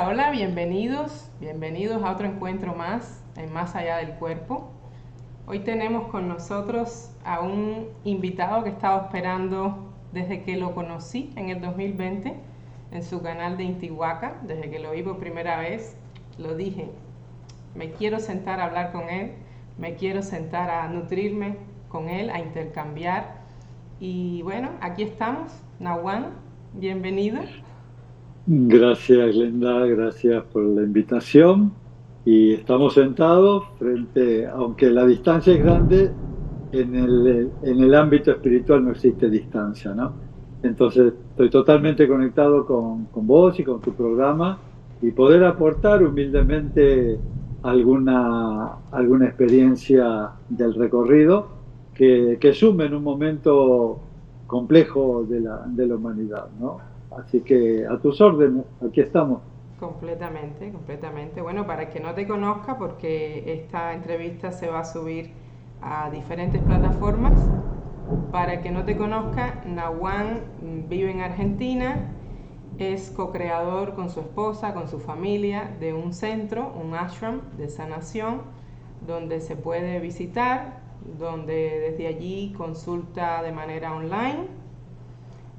Hola, bienvenidos a otro encuentro más en Más Allá del Cuerpo. Hoy tenemos con nosotros a un invitado que estaba esperando desde que lo conocí en el 2020 en su canal de Intihuaca. Desde que lo vi por primera vez, lo dije, me quiero sentar a hablar con él, me quiero sentar a nutrirme con él, a intercambiar. Y bueno, aquí estamos. Nawan, bienvenido. Gracias, Glenda, gracias por la invitación. Y estamos sentados frente, aunque la distancia es grande, en el ámbito espiritual no existe distancia, ¿no? Entonces, estoy totalmente conectado con vos y con tu programa y poder aportar humildemente alguna experiencia del recorrido que sume en un momento complejo de la humanidad, ¿no? Así que a tus órdenes, aquí estamos. Completamente, completamente. Bueno, para el que no te conozca, porque esta entrevista se va a subir a diferentes plataformas, para el que no te conozca, Nawan vive en Argentina, es co-creador con su esposa, con su familia, de un centro, un ashram de sanación, donde se puede visitar, donde desde allí consulta de manera online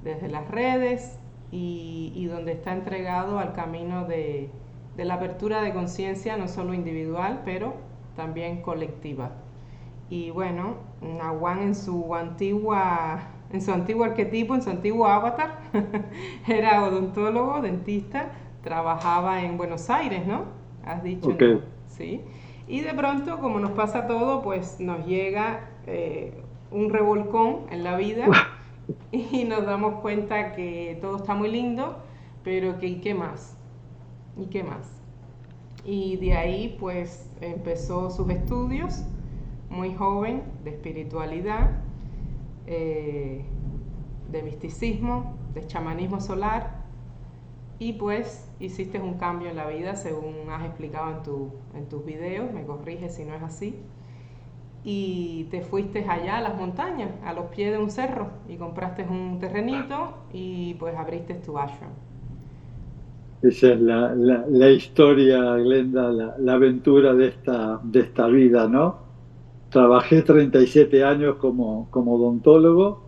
desde las redes y donde está entregado al camino de la apertura de conciencia, no solo individual, pero también colectiva. Y bueno, Nawan en su antiguo arquetipo, en su antiguo avatar, era odontólogo, dentista, trabajaba en Buenos Aires, ¿no? Has dicho, Ok. ¿no? Sí. Y de pronto, como nos pasa todo, pues nos llega un revolcón en la vida y nos damos cuenta que todo está muy lindo, pero que ¿y qué más? ¿Y qué más? Y de ahí pues empezó sus estudios, muy joven, de espiritualidad, de misticismo, de chamanismo solar, y pues hiciste un cambio en la vida según has explicado en tus videos, me corriges si no es así, y te fuiste allá a las montañas, a los pies de un cerro, y compraste un terrenito y pues abriste tu ashram. Esa es la historia, Glenda, la aventura de esta vida, ¿no? Trabajé 37 años como odontólogo.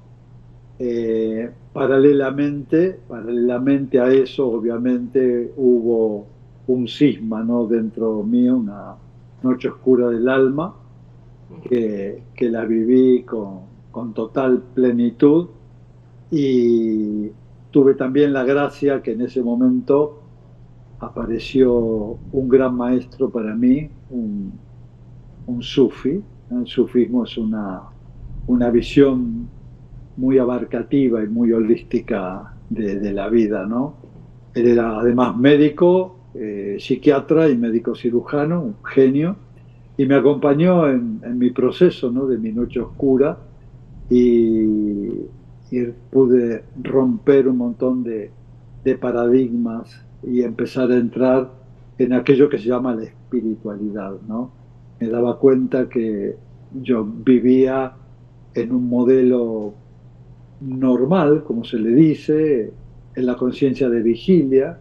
Paralelamente a eso, obviamente, hubo un cisma, ¿no? Dentro mío, una noche oscura del alma, que la viví con total plenitud. Y tuve también la gracia que en ese momento apareció un gran maestro para mí, un sufi. El sufismo es una visión muy abarcativa y muy holística de la vida, ¿no? Él era además médico, psiquiatra y médico cirujano, un genio, y me acompañó en mi proceso, ¿no? De mi noche oscura y, y pude romper un montón de paradigmas y empezar a entrar en aquello que se llama la espiritualidad, ¿no? Me daba cuenta que yo vivía en un modelo normal, como se le dice, en la conciencia de vigilia.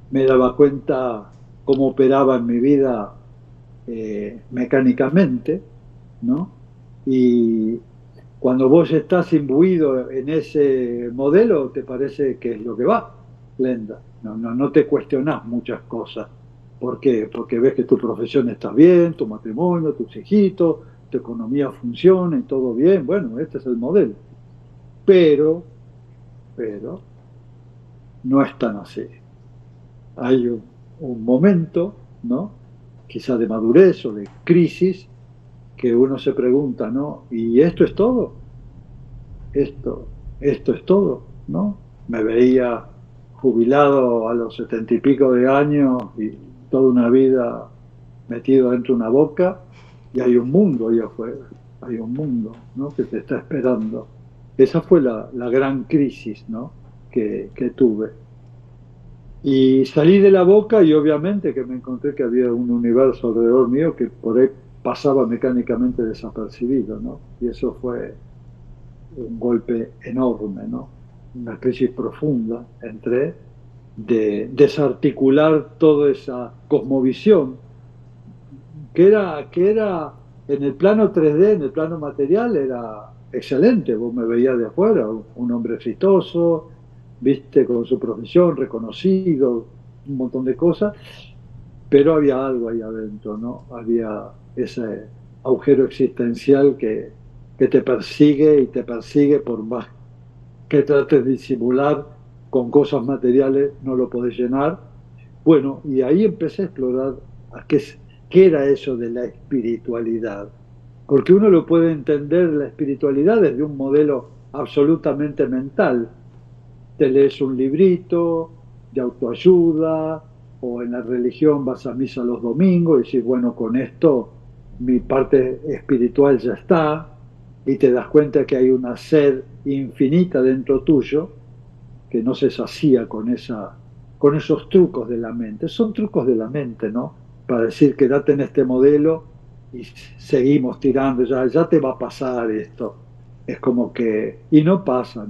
Me daba cuenta cómo operaba en mi vida mecánicamente, ¿no? Y cuando vos estás imbuido en ese modelo, te parece que es lo que va, Glenda. No te cuestionás muchas cosas. ¿Por qué? Porque ves que tu profesión está bien, tu matrimonio, tus hijitos, tu economía funciona y todo bien. Bueno, este es el modelo. Pero, pero, no es tan así. Hay un momento, ¿no? Quizá de madurez o de crisis, que uno se pregunta, ¿no? ¿Y esto es todo? Esto es todo, ¿no? Me veía jubilado a los 70 y pico de años y toda una vida metido dentro de una boca, y hay un mundo ahí afuera, hay un mundo, ¿no? Que te está esperando. Esa fue la gran crisis, ¿no? Que tuve. Y salí de la boca y obviamente que me encontré que había un universo alrededor mío que por ahí pasaba mecánicamente desapercibido, ¿no? Y eso fue un golpe enorme, ¿no? Una crisis profunda. Entré, de desarticular toda esa cosmovisión que era en el plano 3D, en el plano material, era excelente. Vos me veías de afuera, un hombre exitoso, viste, con su profesión, reconocido, un montón de cosas, pero había algo ahí adentro, ¿no? Había ese agujero existencial que te persigue por más que trates de disimular con cosas materiales, no lo podés llenar. Bueno, y ahí empecé a explorar a qué era eso de la espiritualidad. Porque uno lo puede entender la espiritualidad desde un modelo absolutamente mental. Te lees un librito de autoayuda o en la religión vas a misa los domingos y decís, bueno, con esto mi parte espiritual ya está y te das cuenta que hay una sed infinita dentro tuyo que no se sacía con esos trucos de la mente. Son trucos de la mente, ¿no? Para decir, quédate en este modelo y seguimos tirando, ya te va a pasar esto. Es como que, y no pasa,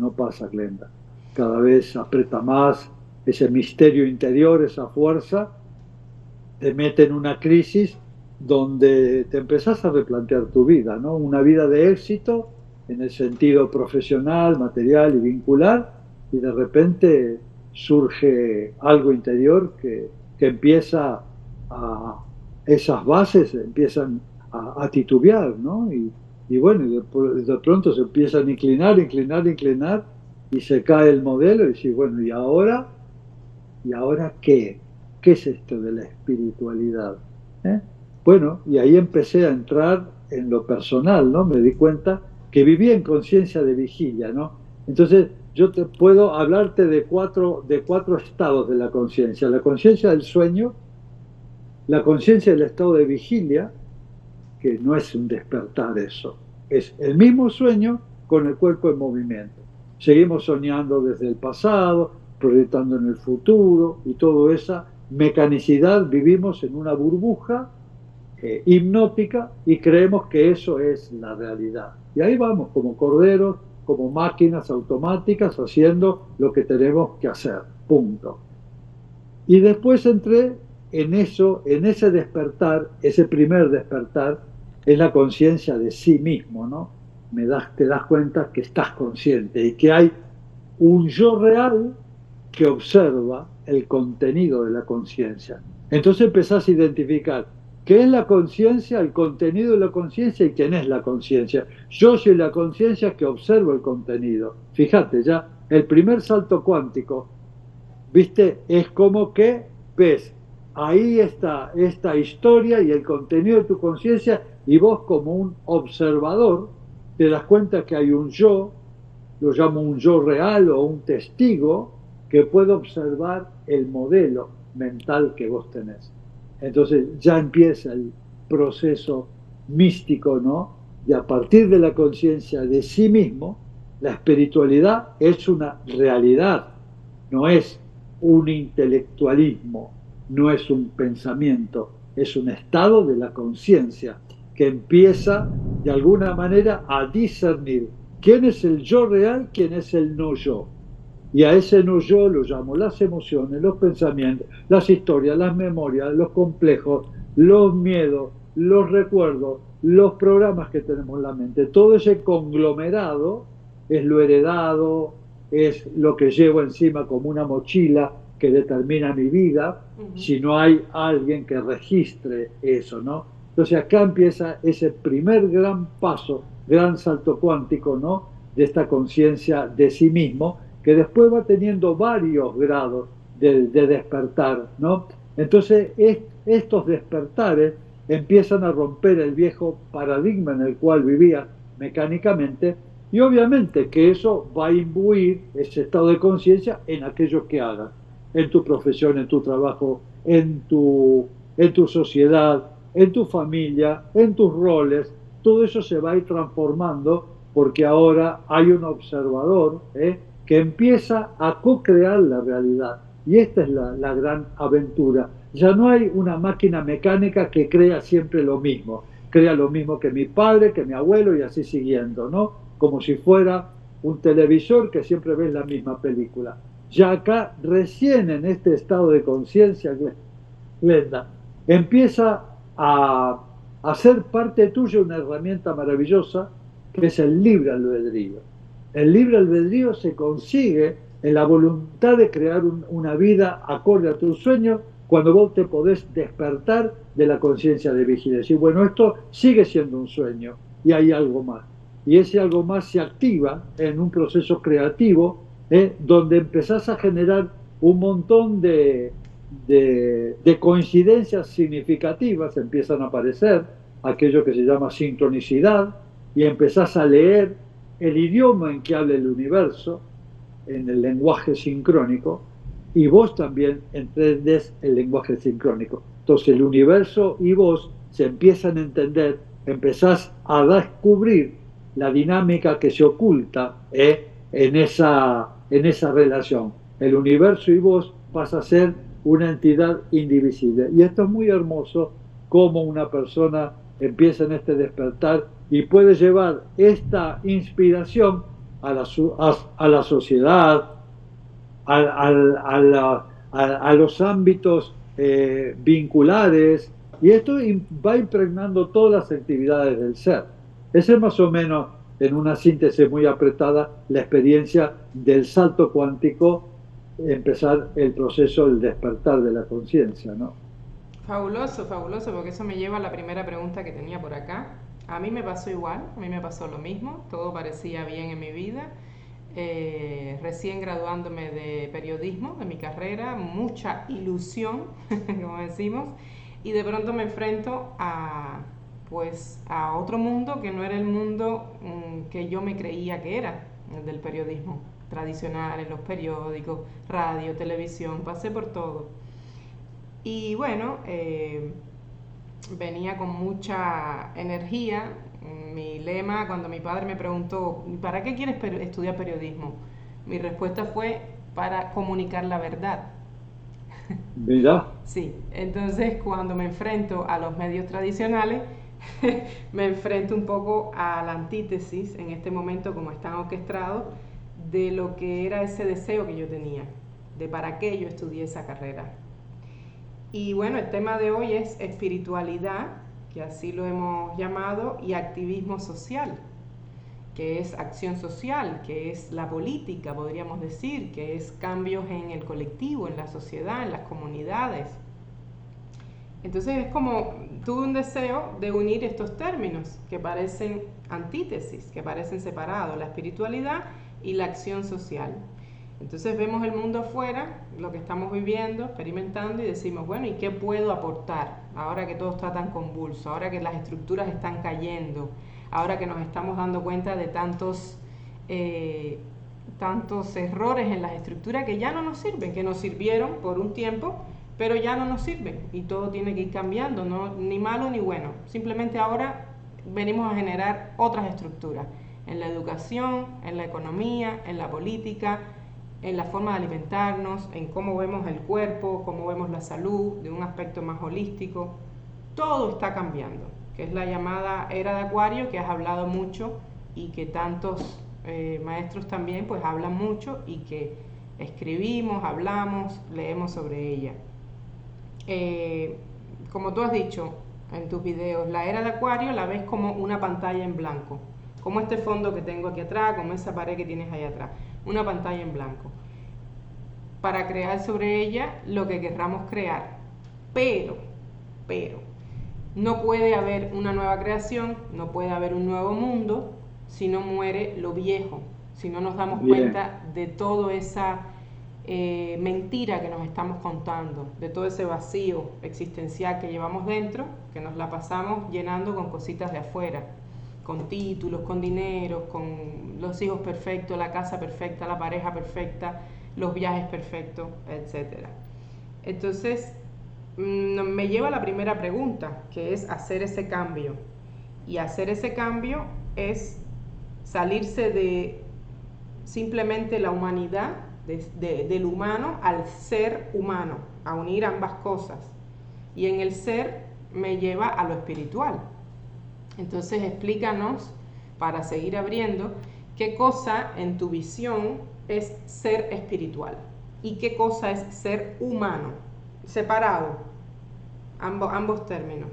Glenda. Cada vez aprieta más ese misterio interior, esa fuerza, te mete en una crisis donde te empezás a replantear tu vida, ¿no? Una vida de éxito en el sentido profesional, material y vincular, y de repente surge algo interior que empieza a, esas bases empiezan a titubear, ¿no? Y bueno, de pronto se empiezan a inclinar, inclinar, inclinar, y se cae el modelo y dice, bueno, ¿y ahora? ¿Y ahora qué? ¿Qué es esto de la espiritualidad? ¿Eh? Bueno, y ahí empecé a entrar en lo personal, ¿no? Me di cuenta que vivía en conciencia de vigilia, ¿no? Entonces, yo te puedo hablarte de cuatro estados de la conciencia. La conciencia del sueño, la conciencia del estado de vigilia, que no es un despertar eso, es el mismo sueño con el cuerpo en movimiento. Seguimos soñando desde el pasado, proyectando en el futuro y toda esa mecanicidad, vivimos en una burbuja hipnótica y creemos que eso es la realidad. Y ahí vamos como corderos, como máquinas automáticas haciendo lo que tenemos que hacer, punto. Y después entré en eso, en ese despertar, ese primer despertar, es la conciencia de sí mismo, ¿no? Te das cuenta que estás consciente y que hay un yo real que observa el contenido de la conciencia. Entonces empezás a identificar qué es la conciencia, el contenido de la conciencia y quién es la conciencia. Yo soy la conciencia que observo el contenido. Fíjate, ya el primer salto cuántico, ¿viste? Es como que ves, ahí está esta historia y el contenido de tu conciencia y vos como un observador te das cuenta que hay un yo, lo llamo un yo real o un testigo, que puede observar el modelo mental que vos tenés. Entonces ya empieza el proceso místico, ¿no? Y a partir de la conciencia de sí mismo, la espiritualidad es una realidad, no es un intelectualismo, no es un pensamiento, es un estado de la conciencia que empieza de alguna manera a discernir quién es el yo real, quién es el no yo. Y a ese no yo lo llamo las emociones, los pensamientos, las historias, las memorias, los complejos, los miedos, los recuerdos, los programas que tenemos en la mente. Todo ese conglomerado es lo heredado, es lo que llevo encima como una mochila que determina mi vida, si no hay alguien que registre eso, ¿no? Entonces acá empieza ese primer gran paso, gran salto cuántico, ¿no? De esta conciencia de sí mismo, que después va teniendo varios grados de despertar, ¿no? Entonces estos despertares empiezan a romper el viejo paradigma en el cual vivía mecánicamente y obviamente que eso va a imbuir ese estado de conciencia en aquello que hagas, en tu profesión, en tu trabajo, en tu sociedad, en tu familia, en tus roles, todo eso se va a ir transformando porque ahora hay un observador que empieza a co-crear la realidad. Y esta es la gran aventura. Ya no hay una máquina mecánica que crea siempre lo mismo. Crea lo mismo que mi padre, que mi abuelo y así siguiendo, ¿no? Como si fuera un televisor que siempre ves la misma película. Ya acá, recién en este estado de conciencia, Glenda, empieza a ser parte tuya una herramienta maravillosa que es el libre albedrío. El libre albedrío se consigue en la voluntad de crear una vida acorde a tus sueños cuando vos te podés despertar de la conciencia de vigilancia. Y bueno, esto sigue siendo un sueño y hay algo más. Y ese algo más se activa en un proceso creativo donde empezás a generar un montón de coincidencias significativas, empiezan a aparecer aquello que se llama sincronicidad, y empezás a leer el idioma en que habla el universo, en el lenguaje sincrónico, y vos también entendés el lenguaje sincrónico. Entonces el universo y vos se empiezan a entender, empezás a descubrir la dinámica que se oculta en esa relación. El universo y vos pasa a ser una entidad indivisible. Y esto es muy hermoso, cómo una persona empieza en este despertar y puede llevar esta inspiración a la sociedad, a los ámbitos vinculares, y esto va impregnando todas las actividades del ser. Ese es más o menos, en una síntesis muy apretada, la experiencia del salto cuántico, empezar el proceso del despertar de la conciencia, ¿no? Fabuloso, fabuloso, porque eso me lleva a la primera pregunta que tenía por acá. A mí me pasó igual, a mí me pasó lo mismo, todo parecía bien en mi vida. Recién graduándome de periodismo, de mi carrera, mucha ilusión, como decimos, y de pronto me enfrento pues, a otro mundo que no era el mundo que yo me creía que era, el del periodismo tradicional, en los periódicos, radio, televisión, pasé por todo. Y bueno, venía con mucha energía. Mi lema, cuando mi padre me preguntó, ¿para qué quieres estudiar periodismo? Mi respuesta fue para comunicar la verdad. Mira, Sí, entonces cuando me enfrento a los medios tradicionales, me enfrento un poco a la antítesis en este momento, como están orquestados, de lo que era ese deseo que yo tenía, de para qué yo estudié esa carrera. Y bueno, el tema de hoy es espiritualidad, que así lo hemos llamado, y activismo social, que es acción social, que es la política, podríamos decir, que es cambios en el colectivo, en la sociedad, en las comunidades. Entonces es como tuve un deseo de unir estos términos que parecen antítesis, que parecen separados, la espiritualidad y la acción social. Entonces vemos el mundo afuera, lo que estamos viviendo, experimentando, y decimos, bueno, ¿y qué puedo aportar? Ahora que todo está tan convulso, ahora que las estructuras están cayendo, ahora que nos estamos dando cuenta de tantos errores en las estructuras que ya no nos sirven, que nos sirvieron por un tiempo, pero ya no nos sirven, y todo tiene que ir cambiando, no, ni malo ni bueno. Simplemente ahora venimos a generar otras estructuras, en la educación, en la economía, en la política, en la forma de alimentarnos, en cómo vemos el cuerpo, cómo vemos la salud, de un aspecto más holístico. Todo está cambiando, que es la llamada era de Acuario, que has hablado mucho y que tantos maestros también pues hablan mucho y que escribimos, hablamos, leemos sobre ella. Como tú has dicho en tus videos, la era de Acuario la ves como una pantalla en blanco, como este fondo que tengo aquí atrás, como esa pared que tienes ahí atrás, una pantalla en blanco, para crear sobre ella lo que querramos crear. Pero, no puede haber una nueva creación, no puede haber un nuevo mundo si no muere lo viejo, si no nos damos cuenta de toda esa mentira que nos estamos contando, de todo ese vacío existencial que llevamos dentro, que nos la pasamos llenando con cositas de afuera, con títulos, con dinero, con los hijos perfectos, la casa perfecta, la pareja perfecta, los viajes perfectos, etc. Entonces, me lleva a la primera pregunta, que es hacer ese cambio. Y hacer ese cambio es salirse de simplemente la humanidad, del humano al ser humano, a unir ambas cosas. Y en el ser me lleva a lo espiritual. Entonces explícanos, para seguir abriendo, qué cosa en tu visión es ser espiritual. y qué cosa es ser humano, separado, ambos términos.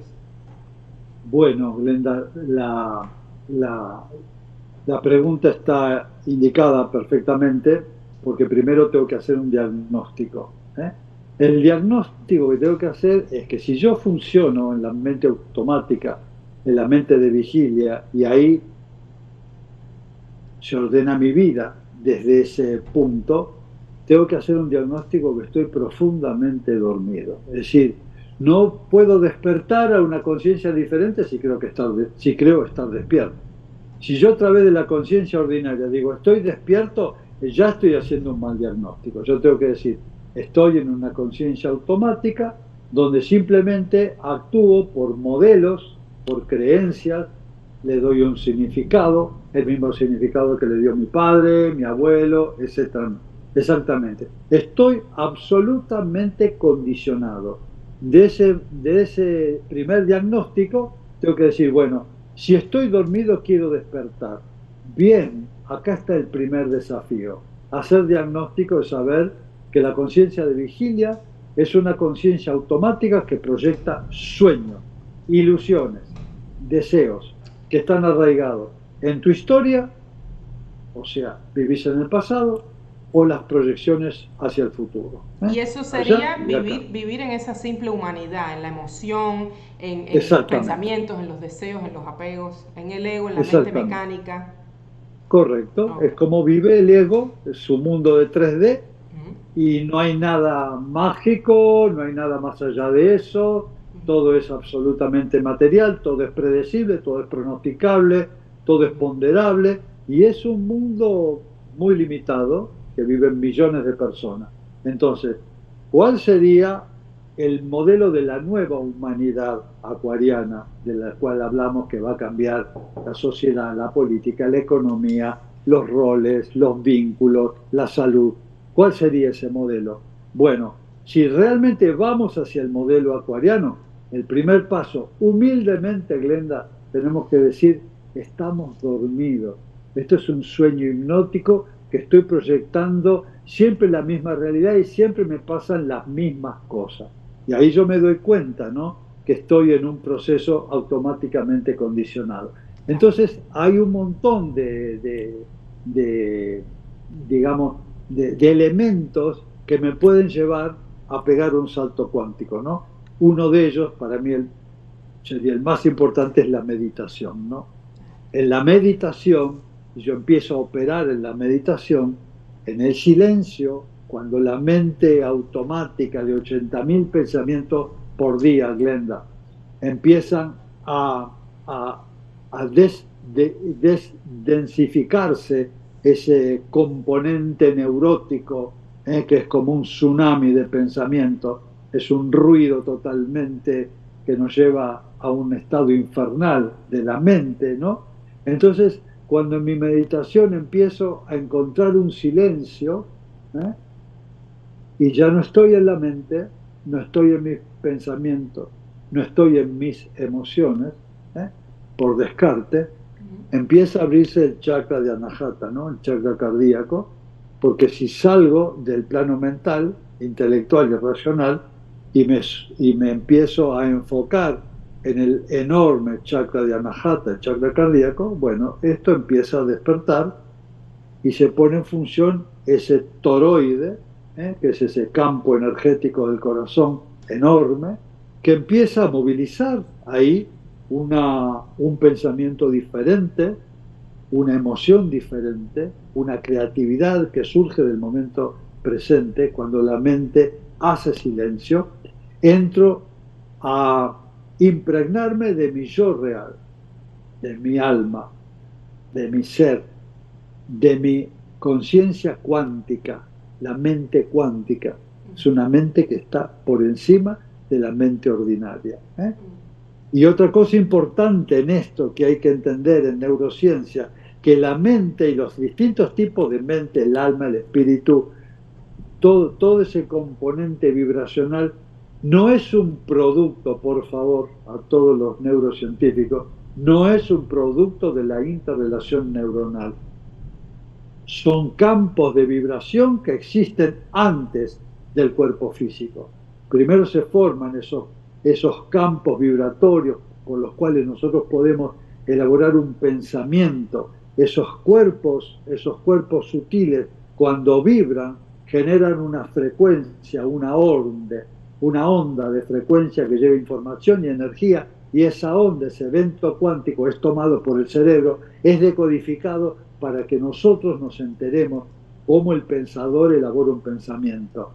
Bueno, Glenda, la, la pregunta está indicada perfectamente porque primero tengo que hacer un diagnóstico. ¿Eh? El diagnóstico que tengo que hacer es que si yo funciono en la mente automática, en la mente de vigilia, y ahí se ordena mi vida desde ese punto, tengo que hacer un diagnóstico que estoy profundamente dormido. Es decir, no puedo despertar a una conciencia diferente si creo estar despierto. Si yo a través de la conciencia ordinaria digo estoy despierto, ya estoy haciendo un mal diagnóstico. Yo tengo que decir, estoy en una conciencia automática donde simplemente actúo por modelos, por creencias, le doy un significado, el mismo significado que le dio mi padre, mi abuelo, etc. Exactamente. Estoy absolutamente condicionado. De ese primer diagnóstico, tengo que decir, bueno, si estoy dormido, quiero despertar. Bien, acá está el primer desafío. Hacer diagnóstico es saber que la conciencia de vigilia es una conciencia automática que proyecta sueños, ilusiones, deseos que están arraigados en tu historia, o sea, vivís en el pasado, o las proyecciones hacia el futuro. Y eso sería vivir en esa simple humanidad, en la emoción, en los pensamientos, en los deseos, en los apegos, en el ego, en la mente mecánica. Correcto, es como vive el ego, es su mundo de 3D, y no hay nada mágico, no hay nada más allá de eso, todo es absolutamente material, todo es predecible, todo es pronosticable, todo es ponderable, y es un mundo muy limitado que viven millones de personas. Entonces, ¿cuál sería el modelo de la nueva humanidad acuariana, de la cual hablamos que va a cambiar la sociedad, la política, la economía, los roles, los vínculos, la salud? ¿Cuál sería ese modelo? Bueno, si realmente vamos hacia el modelo acuariano, el primer paso, humildemente, Glenda, tenemos que decir, estamos dormidos. Esto es un sueño hipnótico que estoy proyectando siempre la misma realidad y siempre me pasan las mismas cosas. Y ahí yo me doy cuenta, ¿no?, que estoy en un proceso automáticamente condicionado. Entonces hay un montón digamos, de elementos que me pueden llevar a pegar un salto cuántico, ¿no? Uno de ellos, para mí sería el más importante, es la meditación, ¿no? En la meditación, yo empiezo a operar en la meditación, en el silencio, cuando la mente automática de 80.000 pensamientos por día, Glenda, empiezan a desdensificarse ese componente neurótico, que es como un tsunami de pensamiento, es un ruido totalmente que nos lleva a un estado infernal de la mente, ¿no? Entonces, cuando en mi meditación empiezo a encontrar un silencio, y ya no estoy en la mente, no estoy en mis pensamientos, no estoy en mis emociones, por descarte, empieza a abrirse el chakra de Anahata, ¿no?, el chakra cardíaco, porque si salgo del plano mental, intelectual y racional, y me empiezo a enfocar en el enorme chakra de Anahata, el chakra cardíaco, bueno, esto empieza a despertar y se pone en función ese toroide, que es ese campo energético del corazón enorme, que empieza a movilizar ahí un pensamiento diferente, una emoción diferente, una creatividad que surge del momento presente. Cuando la mente hace silencio, entro a impregnarme de mi yo real, de mi alma, de mi ser, de mi conciencia cuántica, la mente cuántica. Es una mente que está por encima de la mente ordinaria. Y otra cosa importante en esto que hay que entender en neurociencia, que la mente y los distintos tipos de mente, el alma, el espíritu, todo ese componente vibracional, no es un producto, por favor, a todos los neurocientíficos, no es un producto de la interrelación neuronal. son campos de vibración que existen antes del cuerpo físico. Primero se forman esos campos vibratorios por los cuales nosotros podemos elaborar un pensamiento. Esos cuerpos sutiles, cuando vibran, generan una frecuencia, una onda de frecuencia que lleva información y energía, y esa onda, ese evento cuántico, es tomado por el cerebro, es decodificado para que nosotros nos enteremos cómo el pensador elabora un pensamiento.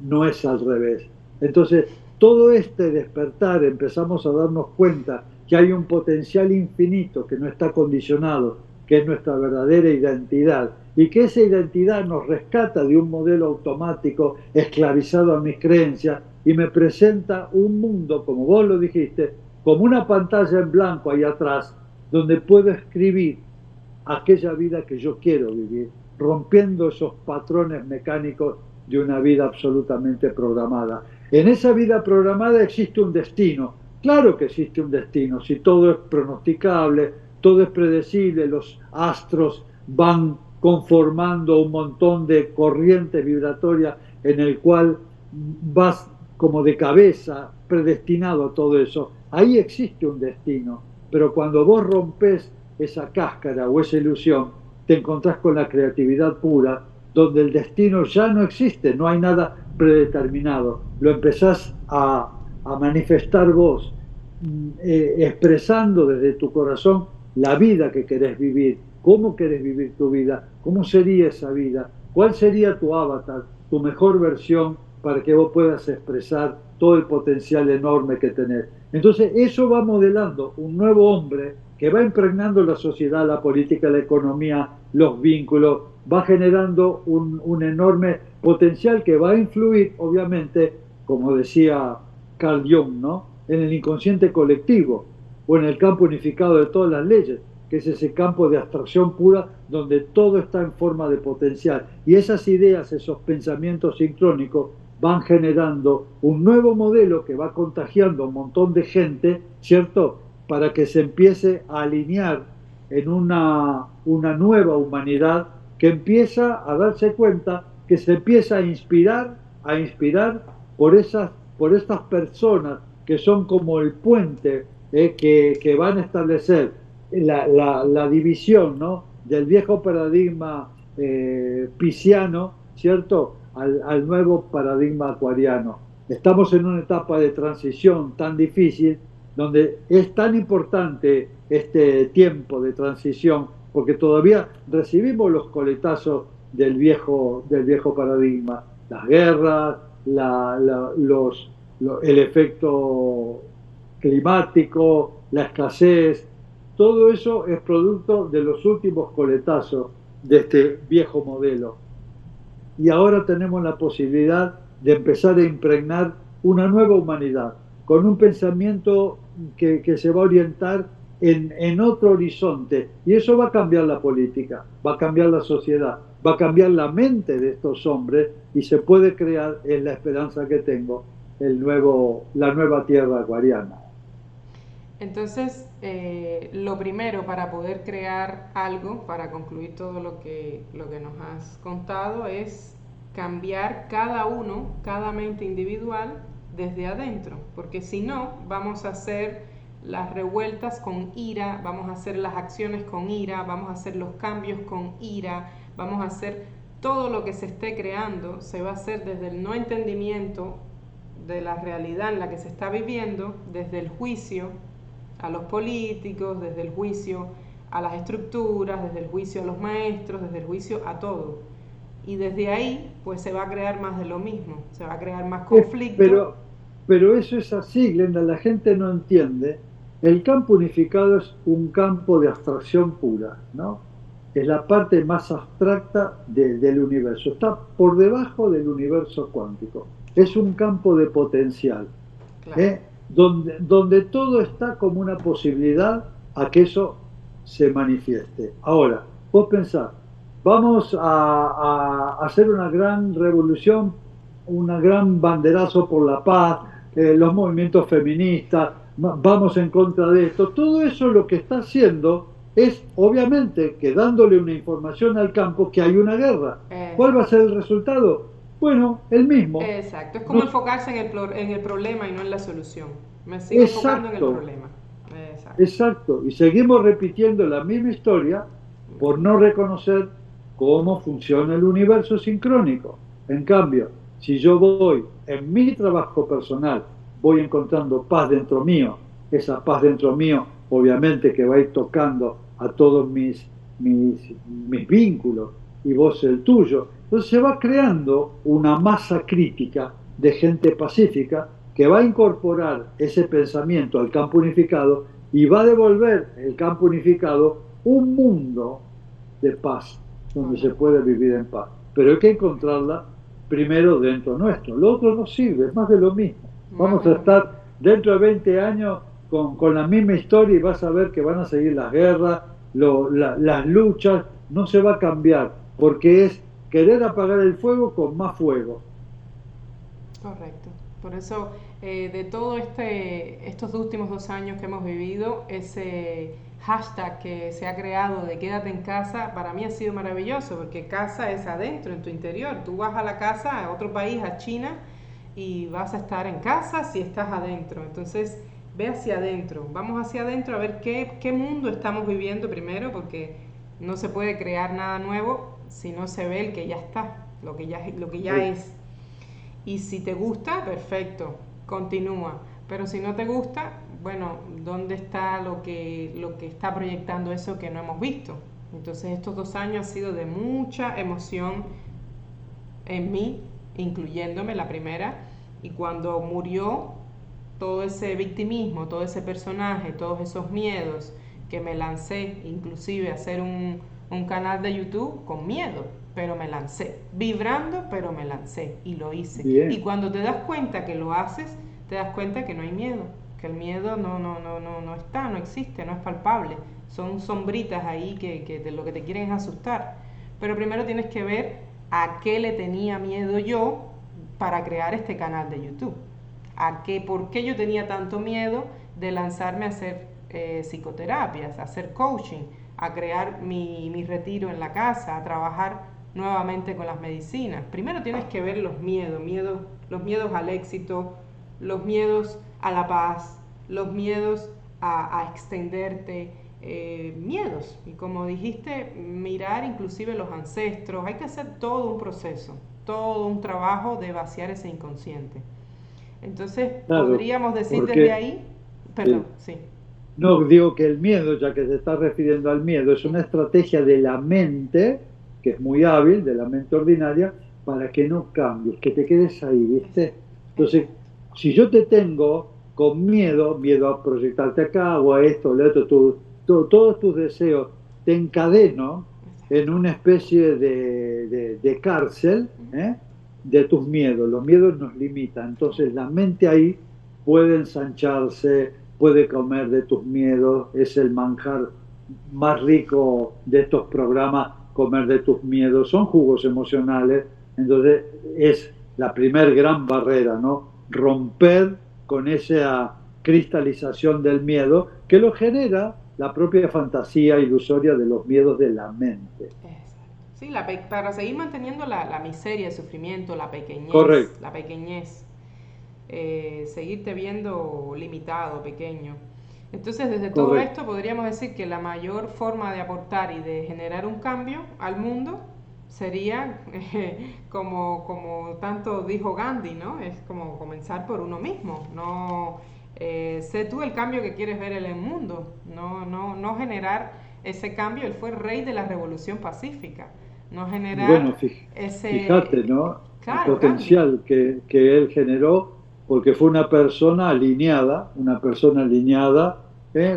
No es al revés. Entonces, todo este despertar, empezamos a darnos cuenta que hay un potencial infinito que no está condicionado, que es nuestra verdadera identidad, y que esa identidad nos rescata de un modelo automático esclavizado a mis creencias y me presenta un mundo, como vos lo dijiste, como una pantalla en blanco ahí atrás, donde puedo escribir aquella vida que yo quiero vivir, rompiendo esos patrones mecánicos de una vida absolutamente programada. En esa vida programada existe un destino. Claro que existe un destino, si todo es pronosticable, todo es predecible, los astros van conformando un montón de corrientes vibratorias en el cual vas como de cabeza predestinado a todo eso. Ahí existe un destino, pero cuando vos rompes esa cáscara o esa ilusión, te encontrás con la creatividad pura, donde el destino ya no existe, no hay nada predeterminado. Lo empezás a manifestar vos, expresando desde tu corazón la vida que querés vivir, cómo querés vivir tu vida, cómo sería esa vida, cuál sería tu avatar, tu mejor versión para que vos puedas expresar todo el potencial enorme que tenés. Entonces eso va modelando un nuevo hombre que va impregnando la sociedad, la política, la economía, los vínculos, va generando un enorme potencial que va a influir, obviamente, como decía Carl Jung, ¿no?, en el inconsciente colectivo o en el campo unificado de todas las leyes, que es ese campo de abstracción pura donde todo está en forma de potencial. Y esas ideas, esos pensamientos sincrónicos van generando un nuevo modelo que va contagiando a un montón de gente, ¿cierto?, para que se empiece a alinear en una nueva humanidad que empieza a darse cuenta, que se empieza a inspirar por estas personas que son como el puente que van a establecer la división, ¿no?, del viejo paradigma pisciano, ¿cierto?, al nuevo paradigma acuariano. Estamos en una etapa de transición tan difícil, donde es tan importante este tiempo de transición, porque todavía recibimos los coletazos del viejo paradigma, las guerras, el efecto climático, la escasez, todo eso es producto de los últimos coletazos de este viejo modelo. Y ahora tenemos la posibilidad de empezar a impregnar una nueva humanidad, con un pensamiento que se va a orientar en otro horizonte. Y eso va a cambiar la política, va a cambiar la sociedad, va a cambiar la mente de estos hombres y se puede crear, es la esperanza que tengo, la nueva tierra acuariana. Entonces, lo primero para poder crear algo, para concluir todo lo que nos has contado, es cambiar cada mente individual desde adentro, porque si no, vamos a hacer las revueltas con ira, vamos a hacer las acciones con ira, vamos a hacer los cambios con ira, vamos a hacer todo lo que se esté creando, se va a hacer desde el no entendimiento de la realidad en la que se está viviendo, desde el juicio a los políticos, desde el juicio a las estructuras, desde el juicio a los maestros, desde el juicio a todo. Y desde ahí, pues se va a crear más de lo mismo, se va a crear más conflicto. Pero eso es así, Glenda, la gente no entiende. El campo unificado es un campo de abstracción pura, ¿no? Es la parte más abstracta del universo, está por debajo del universo cuántico. Es un campo de potencial, claro, donde todo está como una posibilidad a que eso se manifieste. Ahora, vos pensás, vamos a hacer una gran revolución, una gran banderazo por la paz, los movimientos feministas, vamos en contra de esto. Todo eso lo que está haciendo es obviamente que dándole una información al campo que hay una guerra. ¿Cuál va a ser el resultado? Bueno, el mismo. Exacto, es como enfocarse en el problema y no en la solución. Me sigo enfocando en el problema. Exacto, y seguimos repitiendo la misma historia por no reconocer cómo funciona el universo sincrónico. En cambio, si yo voy en mi trabajo personal, voy encontrando paz dentro mío, esa paz dentro mío obviamente que va a ir tocando a todos mis vínculos y vos el tuyo. Entonces se va creando una masa crítica de gente pacífica que va a incorporar ese pensamiento al campo unificado y va a devolver el campo unificado un mundo de paz, donde se puede vivir en paz. Pero hay que encontrarla primero dentro nuestro. Lo otro no sirve, es más de lo mismo. Vamos a estar dentro de 20 años con la misma historia y vas a ver que van a seguir las guerras, las luchas, no se va a cambiar, porque es querer apagar el fuego con más fuego. Correcto. Por eso, de todo estos últimos 2 años que hemos vivido, ese hashtag que se ha creado de quédate en casa, para mí ha sido maravilloso, porque casa es adentro, en tu interior. Tú vas a la casa, a otro país, a China, y vas a estar en casa si estás adentro. Entonces, ve hacia adentro, vamos hacia adentro a ver qué mundo estamos viviendo primero, porque no se puede crear nada nuevo si no se ve el que ya está, lo que ya es. Y si te gusta, perfecto, continúa. Pero si no te gusta, bueno, ¿dónde está lo que está proyectando eso que no hemos visto? Entonces estos 2 años han sido de mucha emoción en mí, incluyéndome la primera. Y cuando murió todo ese victimismo, todo ese personaje, todos esos miedos, que me lancé inclusive a hacer un canal de YouTube con miedo, pero me lancé, vibrando, pero me lancé y lo hice. Bien. Y cuando te das cuenta que lo haces, te das cuenta que no hay miedo, que el miedo no está, no existe, no es palpable, son sombritas ahí que de lo que te quieren es asustar. Pero primero tienes que ver a qué le tenía miedo yo para crear este canal de YouTube. ¿Por qué yo tenía tanto miedo de lanzarme a hacer psicoterapias, a hacer coaching, a crear mi retiro en la casa, a trabajar nuevamente con las medicinas? Primero tienes que ver los miedos al éxito, los miedos a la paz, los miedos a extenderte, miedos. Y como dijiste, mirar inclusive los ancestros. Hay que hacer todo un proceso, todo un trabajo de vaciar ese inconsciente. Entonces, claro, podríamos decir desde ahí, perdón, sí. No, digo que el miedo, ya que se está refiriendo al miedo, es una estrategia de la mente, que es muy hábil, de la mente ordinaria, para que no cambies, que te quedes ahí, ¿viste? Entonces, si yo te tengo con miedo a proyectarte acá, o a esto, o a esto, todos tus deseos, te encadeno en una especie de cárcel, de tus miedos. Los miedos nos limitan, entonces la mente ahí puede ensancharse, puede comer de tus miedos, es el manjar más rico de estos programas, comer de tus miedos, son jugos emocionales, entonces es la primer gran barrera, ¿no? Romper con esa cristalización del miedo que lo genera la propia fantasía ilusoria de los miedos de la mente. Sí, para seguir manteniendo la miseria, el sufrimiento, la pequeñez. Correcto. La pequeñez. Seguirte viendo limitado, pequeño. Entonces, desde todo Correcto. esto podríamos decir que la mayor forma de aportar y de generar un cambio al mundo sería, como tanto dijo Gandhi, ¿no? Es como comenzar por uno mismo. No, sé tú el cambio que quieres ver en el mundo. No generar ese cambio. Él fue el rey de la revolución pacífica. No generar bueno, fíjate, ¿no? Claro, el potencial que él generó, porque fue una persona alineada,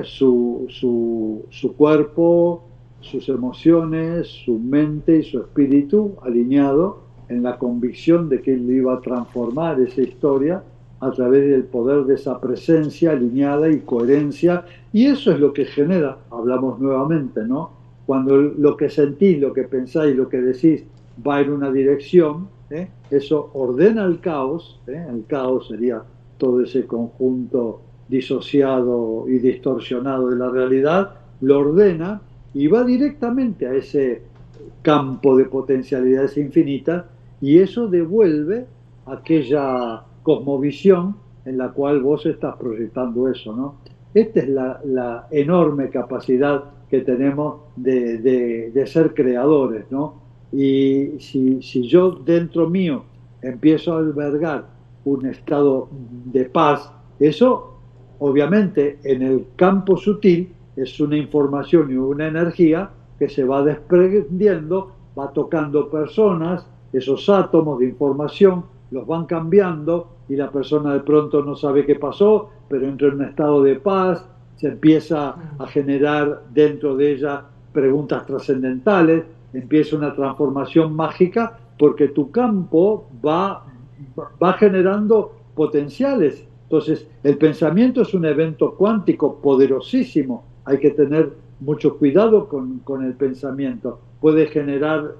su cuerpo, sus emociones, su mente y su espíritu alineado en la convicción de que él iba a transformar esa historia a través del poder de esa presencia alineada y coherencia, y eso es lo que genera, hablamos nuevamente, ¿no? Cuando lo que sentís, lo que pensáis, lo que decís va en una dirección, eso ordena el caos sería todo ese conjunto disociado y distorsionado de la realidad, lo ordena y va directamente a ese campo de potencialidades infinitas, y eso devuelve aquella cosmovisión en la cual vos estás proyectando eso, ¿no? Esta es la enorme capacidad que tenemos de ser creadores, ¿no? Y si yo dentro mío empiezo a albergar un estado de paz, eso obviamente en el campo sutil es una información y una energía que se va desprendiendo, va tocando personas, esos átomos de información los van cambiando y la persona de pronto no sabe qué pasó, pero entra en un estado de paz, se empieza a generar dentro de ella preguntas trascendentales, empieza una transformación mágica porque tu campo va generando potenciales. Entonces, el pensamiento es un evento cuántico poderosísimo. Hay que tener mucho cuidado con el pensamiento. Puede generar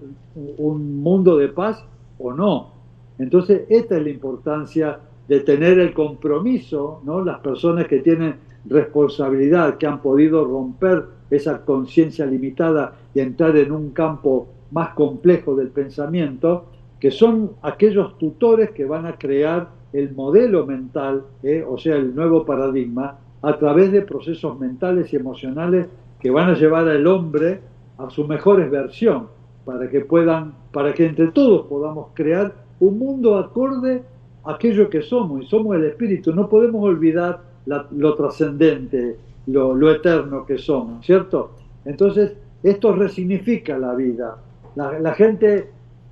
un mundo de paz o no. Entonces, esta es la importancia de tener el compromiso, ¿no? Las personas que tienen responsabilidad, que han podido romper esa conciencia limitada y entrar en un campo más complejo del pensamiento, que son aquellos tutores que van a crear el modelo mental, o sea, el nuevo paradigma, a través de procesos mentales y emocionales que van a llevar al hombre a su mejor versión, para que entre todos podamos crear un mundo acorde a aquello que somos, y somos el espíritu. No podemos olvidar lo trascendente, lo eterno que somos, ¿cierto? Entonces, esto resignifica la vida. La gente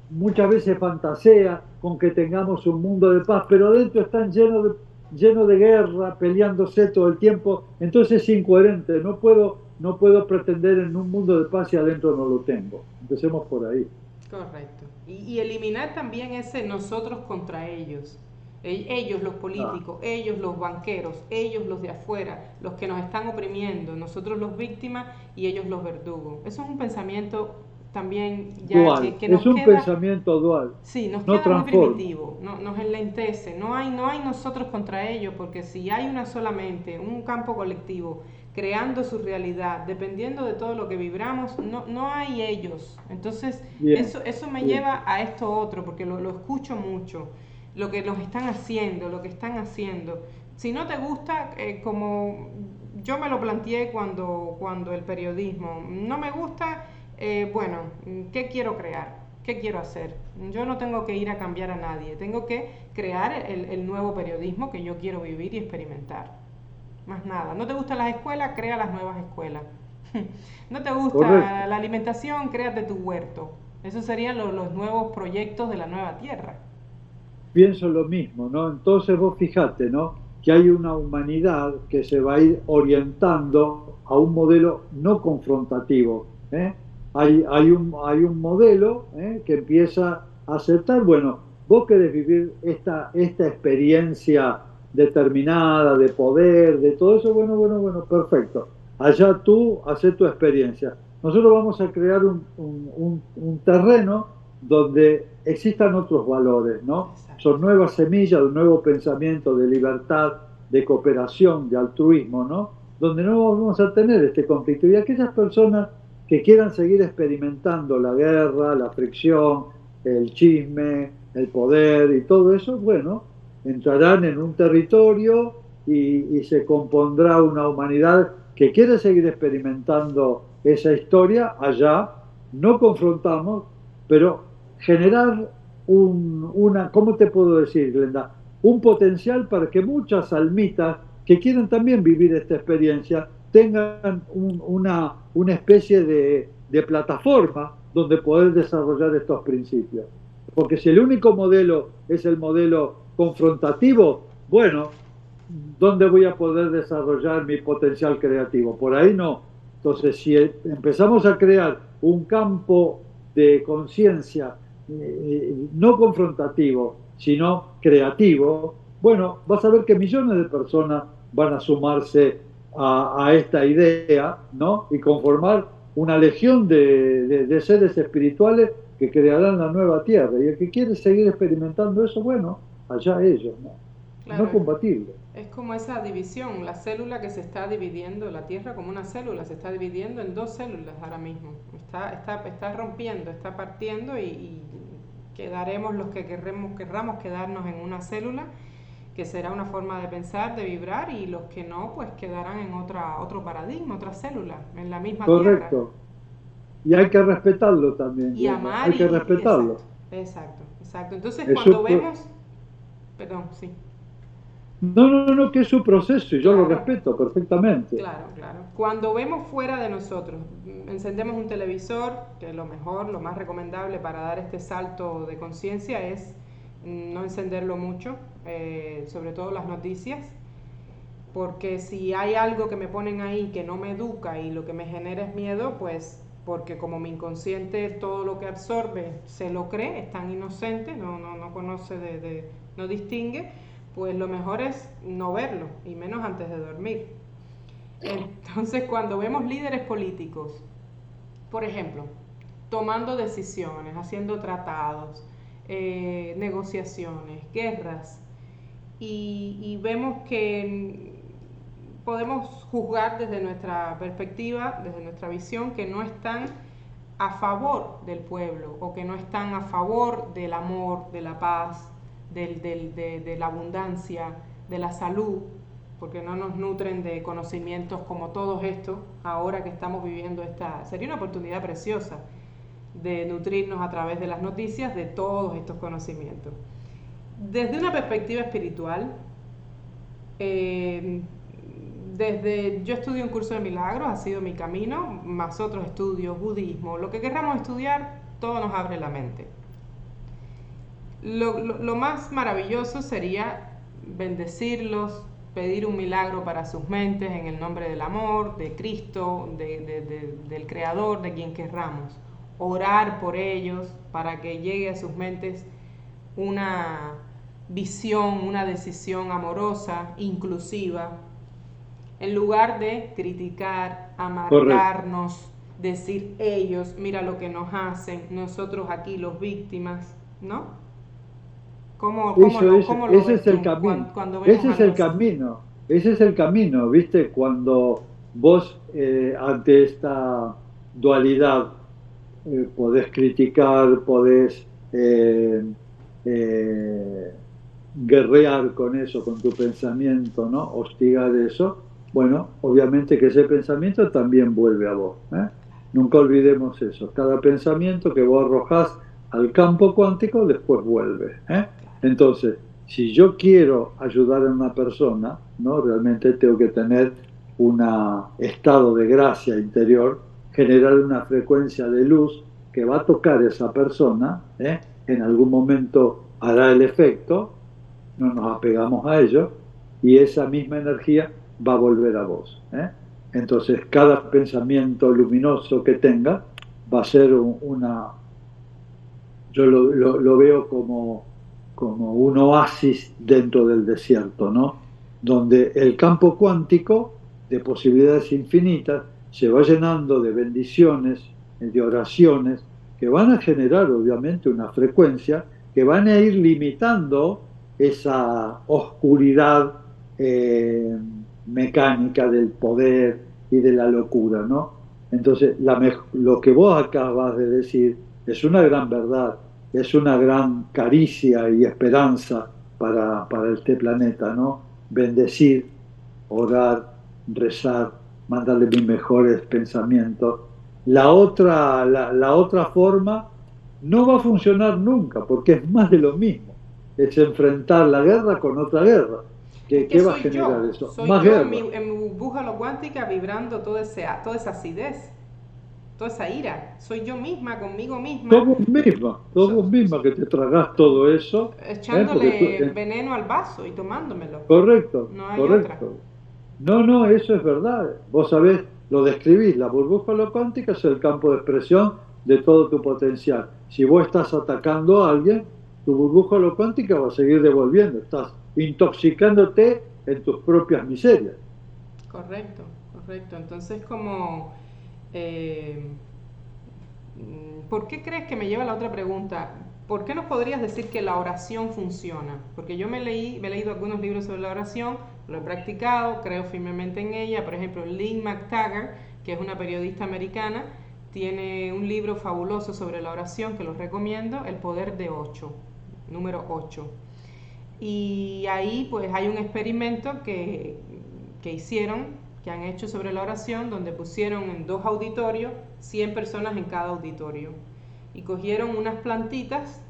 muchas veces fantasea con que tengamos un mundo de paz, pero adentro están lleno de guerra, peleándose todo el tiempo. Entonces es incoherente. No puedo pretender en un mundo de paz y adentro no lo tengo. Empecemos por ahí. Correcto. Y eliminar también ese nosotros contra ellos. Ellos los políticos, ellos los banqueros, ellos los de afuera, los que nos están oprimiendo, nosotros los víctimas y ellos los verdugos. Eso es un pensamiento también ya dual. Que nos es un queda, pensamiento dual. Sí, nos no queda transforma. muy primitivo, nos enlentece. No hay nosotros contra ellos, porque si hay una sola mente, un campo colectivo creando su realidad, dependiendo de todo lo que vibramos, no hay ellos. Entonces, eso me lleva a esto otro, porque lo escucho mucho, lo que nos están haciendo, lo que están haciendo. Si no te gusta, como yo me lo planteé cuando el periodismo no me gusta, bueno, ¿qué quiero crear? ¿Qué quiero hacer? Yo no tengo que ir a cambiar a nadie, tengo que crear el nuevo periodismo que yo quiero vivir y experimentar. Más nada. ¿No te gustan las escuelas? Crea las nuevas escuelas. ¿No te gusta Correcto. la alimentación? Créate tu huerto. Esos serían los nuevos proyectos de la nueva tierra. Pienso lo mismo, ¿no? Entonces vos fijate, ¿no? Que hay una humanidad que se va a ir orientando a un modelo no confrontativo, ¿eh? Hay un modelo que empieza a aceptar, bueno, vos querés vivir esta experiencia determinada, de poder, de todo eso, bueno, perfecto. Allá tú haces tu experiencia. Nosotros vamos a crear un terreno donde existan otros valores, ¿no? Son nuevas semillas de un nuevo pensamiento de libertad, de cooperación, de altruismo, ¿no? Donde no vamos a tener este conflicto. Y aquellas personas que quieran seguir experimentando la guerra, la fricción, el chisme, el poder y todo eso, bueno, entrarán en un territorio y se compondrá una humanidad que quiere seguir experimentando esa historia. Allá no confrontamos, pero generar ¿cómo te puedo decir, Glenda? Un potencial para que muchas almitas que quieren también vivir esta experiencia tengan una especie de plataforma donde poder desarrollar estos principios. Porque si el único modelo es el modelo confrontativo, bueno, ¿dónde voy a poder desarrollar mi potencial creativo? Por ahí no. Entonces, si empezamos a crear un campo de conciencia no confrontativo, sino creativo, bueno, vas a ver que millones de personas van a sumarse a esta idea, ¿no? Y conformar una legión de seres espirituales que crearán la nueva tierra. Y el que quiere seguir experimentando eso, bueno, allá ellos, ¿no? no Claro, compatible. es como esa división, la célula que se está dividiendo, la Tierra como una célula, se está dividiendo en dos células ahora mismo. Está rompiendo, está partiendo y quedaremos los que querramos quedarnos en una célula, que será una forma de pensar, de vibrar, y los que no, pues quedarán en otro paradigma, otra célula, en la misma Tierra. Correcto. Y hay que respetarlo también, Y digamos, amar hay que exacto, respetarlo. exacto, exacto. Entonces Es cuando su, vemos, perdón, sí, no, no, no, que es su proceso y yo lo claro. respeto perfectamente. Claro, claro. Cuando vemos fuera de nosotros, encendemos un televisor, que lo mejor, lo más recomendable para dar este salto de conciencia es no encenderlo mucho, sobre todo las noticias, porque si hay algo que me ponen ahí que no me educa y lo que me genera es miedo, pues porque como mi inconsciente todo lo que absorbe se lo cree, es tan inocente, no conoce no distingue, pues lo mejor es no verlo, y menos antes de dormir. Entonces, cuando vemos líderes políticos, por ejemplo, tomando decisiones, haciendo tratados, negociaciones, guerras, y vemos que podemos juzgar desde nuestra perspectiva, desde nuestra visión, que no están a favor del pueblo o que no están a favor del amor, de la paz, de la abundancia, de la salud, porque no nos nutren de conocimientos como todos estos, ahora que estamos viviendo sería una oportunidad preciosa de nutrirnos a través de las noticias de todos estos conocimientos. Desde una perspectiva espiritual, eh, yo estudio un curso de milagros, ha sido mi camino, más otros estudios, budismo, lo que queramos estudiar, todo nos abre la mente. Lo más maravilloso sería bendecirlos, pedir un milagro para sus mentes en el nombre del amor, de Cristo, del Creador, de quien querramos. Orar por ellos para que llegue a sus mentes una visión, una decisión amorosa, inclusiva, en lugar de criticar, Correcto. amargarnos, decir ellos, mira lo que nos hacen, nosotros aquí los víctimas, ¿no? ¿Cómo lo Ese ves es el tú camino, cuando vemos ese es algo el así? camino, ese es el camino, ¿viste? Cuando vos ante esta dualidad podés criticar, podés eh, guerrear con eso, con tu pensamiento, ¿no? Hostigar eso. Bueno, obviamente que ese pensamiento también vuelve a vos, ¿eh? Nunca olvidemos eso. Cada pensamiento que vos arrojás al campo cuántico después vuelve, ¿eh? Entonces, si yo quiero ayudar a una persona, ¿no? Realmente tengo que tener un estado de gracia interior, generar una frecuencia de luz que va a tocar a esa persona, ¿eh? En algún momento hará el efecto, no nos apegamos a ello, y esa misma energía va a volver a vos, ¿eh? Entonces, cada pensamiento luminoso que tenga va a ser yo lo veo como un oasis dentro del desierto, ¿no? Donde el campo cuántico de posibilidades infinitas se va llenando de bendiciones, de oraciones, que van a generar obviamente una frecuencia que van a ir limitando esa oscuridad eh, mecánica del poder y de la locura, ¿no? Entonces, lo que vos acabas de decir es una gran verdad, es una gran caricia y esperanza para este planeta, ¿no? Bendecir, orar, rezar, mandarle mis mejores pensamientos. La otra forma no va a funcionar nunca, porque es más de lo mismo. Es enfrentar la guerra con otra guerra. Es que ¿Qué va a generar eso? soy Más yo guerra. en mi burbuja cuántica vibrando toda esa acidez, toda esa ira. Soy yo misma, conmigo misma, Sos vos misma que te tragás todo eso, ¿eh? Porque tú, echándole veneno al vaso y tomándomelo. correcto, No hay otra. correcto. No, no, eso es verdad. Vos sabés, lo describís, la burbuja holocóntica es el campo de expresión de todo tu potencial. Si vos estás atacando a alguien, tu burbuja holocóntica va a seguir devolviendo. Estás intoxicándote en tus propias miserias. Correcto, correcto. Entonces, como, eh, ¿por qué crees que me lleva a la otra pregunta? ¿por qué nos podrías decir que la oración funciona? Porque yo me he leído algunos libros sobre la oración, lo he practicado, creo firmemente en ella. Por ejemplo, Lynn McTaggart, que es una periodista americana, tiene un libro fabuloso sobre la oración que los recomiendo, El Poder de 8, número 8. Y ahí pues hay un experimento que han hecho sobre la oración, donde pusieron en 2 auditorios, 100 personas en cada auditorio. Y cogieron unas plantitas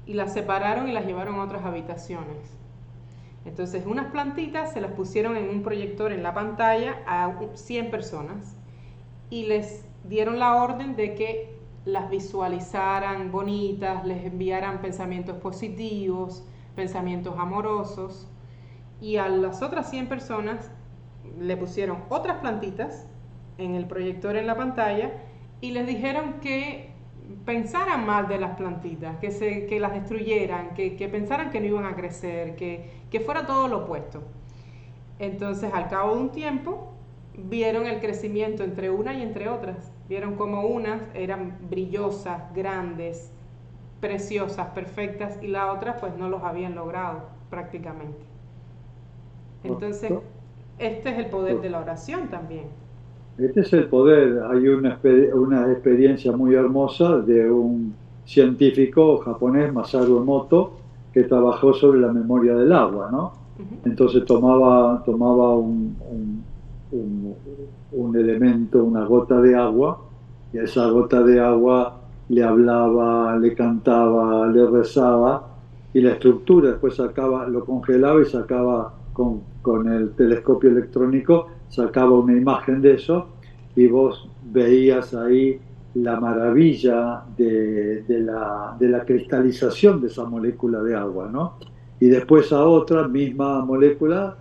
y las separaron y las llevaron a otras habitaciones. Entonces unas plantitas se las pusieron en un proyector en la pantalla a 100 personas y les dieron la orden de que las visualizaran bonitas, les enviaran pensamientos positivos, pensamientos amorosos, y a las otras 100 personas le pusieron otras plantitas en el proyector en la pantalla y les dijeron que pensaran mal de las plantitas, que las destruyeran, que pensaran que no iban a crecer, que fuera todo lo opuesto. Entonces, al cabo de un tiempo, vieron el crecimiento entre una y entre otras. Vieron como unas eran brillosas, grandes, preciosas, perfectas, y las otras pues no los habían logrado prácticamente. Entonces, este es el poder de la oración también. Este es el poder. Hay una experiencia muy hermosa de un científico japonés, Masaru Emoto, que trabajó sobre la memoria del agua, ¿no? Entonces tomaba un, un elemento, una gota de agua, y a esa gota de agua le hablaba, le cantaba, le rezaba, y la estructura después sacaba, lo congelaba y sacaba con el telescopio electrónico, sacaba una imagen de eso, y vos veías ahí la maravilla de la cristalización de esa molécula de agua, ¿no? Y después a otra misma molécula,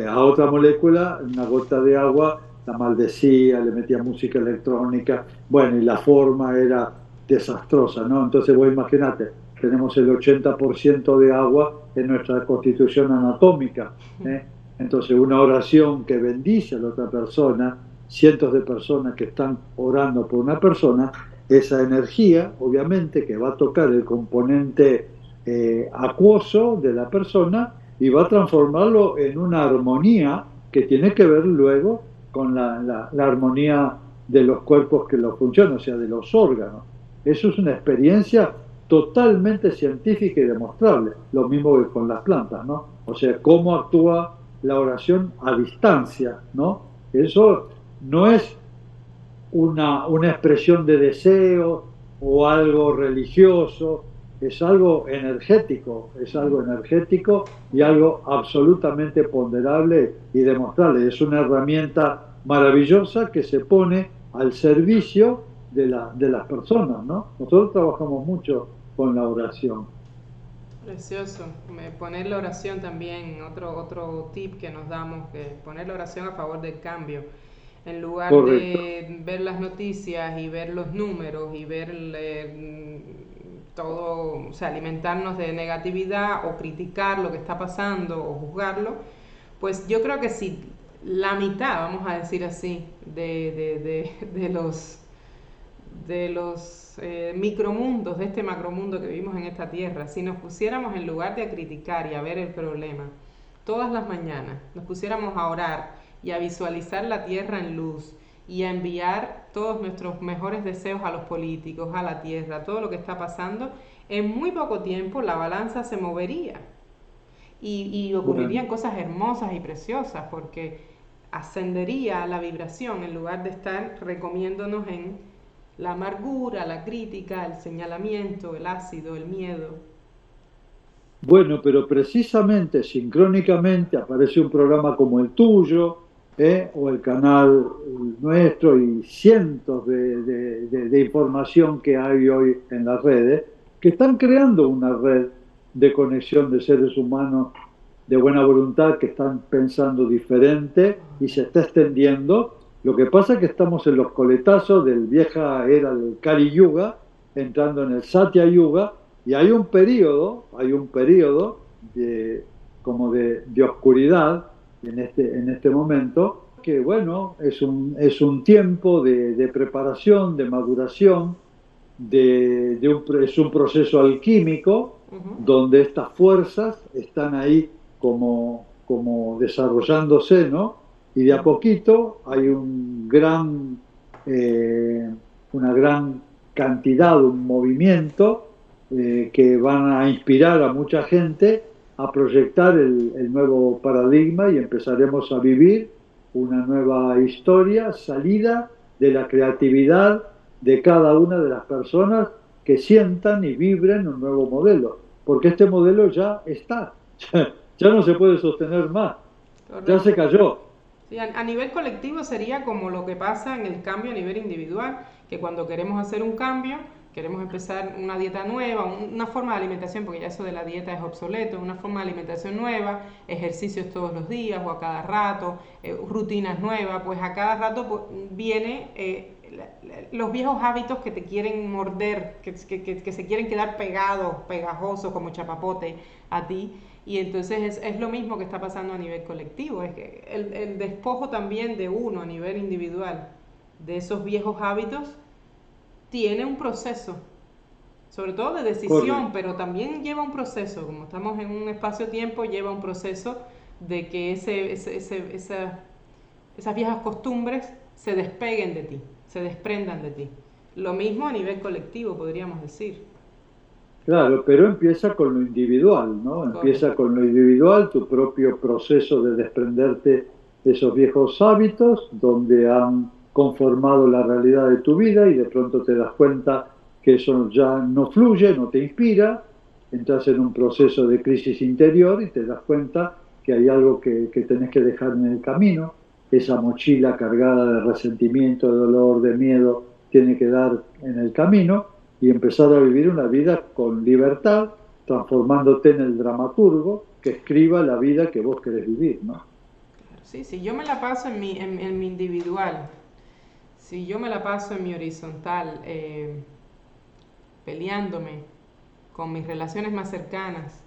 a otra molécula, una gota de agua, la maldecía, le metía música electrónica, bueno, y la forma era desastrosa, ¿no? Entonces vos imaginate, tenemos el 80% de agua en nuestra constitución anatómica, ¿eh? Entonces una oración que bendice a la otra persona, cientos de personas que están orando por una persona, esa energía, obviamente, que va a tocar el componente acuoso de la persona y va a transformarlo en una armonía que tiene que ver luego con la armonía de los cuerpos que lo funcionan, o sea, de los órganos. Eso es una experiencia totalmente científica y demostrable, lo mismo que con las plantas, ¿no? O sea, cómo actúa la oración a distancia, ¿no? Eso no es una expresión de deseo o algo religioso, es algo energético y algo absolutamente ponderable y demostrable. Es una herramienta maravillosa que se pone al servicio de las personas, ¿no? Nosotros trabajamos mucho con la oración. Precioso. Poner la oración también, otro tip que nos damos, que poner la oración a favor del cambio. En lugar Correcto. de ver las noticias y ver los números y ver todo, o sea, alimentarnos de negatividad o criticar lo que está pasando o juzgarlo, pues yo creo que si la mitad, vamos a decir así, de los micromundos, de este macromundo que vivimos en esta tierra, si nos pusiéramos en lugar de criticar y a ver el problema, todas las mañanas nos pusiéramos a orar y a visualizar la tierra en luz y a enviar todos nuestros mejores deseos a los políticos, a la tierra, a todo lo que está pasando, en muy poco tiempo la balanza se movería y ocurrirían cosas hermosas y preciosas, porque ascendería la vibración en lugar de estar recomiéndonos en la amargura, la crítica, el señalamiento, el ácido, el miedo. Bueno, pero precisamente, sincrónicamente, aparece un programa como el tuyo, o el canal nuestro y cientos de información que hay hoy en las redes, que están creando una red de conexión de seres humanos de buena voluntad que están pensando diferente y se está extendiendo. Lo que pasa es que estamos en los coletazos del vieja era del Kali Yuga, entrando en el Satya Yuga, y hay un periodo como de oscuridad en este momento, que bueno, es un tiempo de preparación, de maduración, es un proceso alquímico donde estas fuerzas están ahí como desarrollándose, ¿no? Y de a poquito hay una gran cantidad, un movimiento que van a inspirar a mucha gente a proyectar el nuevo paradigma y empezaremos a vivir una nueva historia salida de la creatividad de cada una de las personas que sientan y vibren un nuevo modelo, porque este modelo ya está, ya no se puede sostener más, ya se cayó. Sí, a nivel colectivo sería como lo que pasa en el cambio a nivel individual, que cuando queremos hacer un cambio, queremos empezar una dieta nueva, una forma de alimentación, porque ya eso de la dieta es obsoleto, una forma de alimentación nueva, ejercicios todos los días o a cada rato, rutinas nuevas, pues a cada rato pues, viene los viejos hábitos que te quieren morder, que se quieren quedar pegados, pegajosos como chapapote a ti. Y entonces es lo mismo que está pasando a nivel colectivo, es que el despojo también de uno a nivel individual de esos viejos hábitos tiene un proceso, sobre todo de decisión, pero también lleva un proceso, como estamos en un espacio-tiempo, lleva un proceso de que esas viejas costumbres se despeguen de ti, se desprendan de ti. Lo mismo a nivel colectivo, podríamos decir. Claro, pero empieza con lo individual, ¿no? Empieza con lo individual, tu propio proceso de desprenderte de esos viejos hábitos, donde han conformado la realidad de tu vida y de pronto te das cuenta que eso ya no fluye, no te inspira, entras en un proceso de crisis interior y te das cuenta que hay algo que tenés que dejar en el camino, esa mochila cargada de resentimiento, de dolor, de miedo, tiene que dar en el camino y empezar a vivir una vida con libertad, transformándote en el dramaturgo que escriba la vida que vos querés vivir, ¿no? Sí, si yo me la paso en mi individual, si yo me la paso en mi horizontal, peleándome con mis relaciones más cercanas,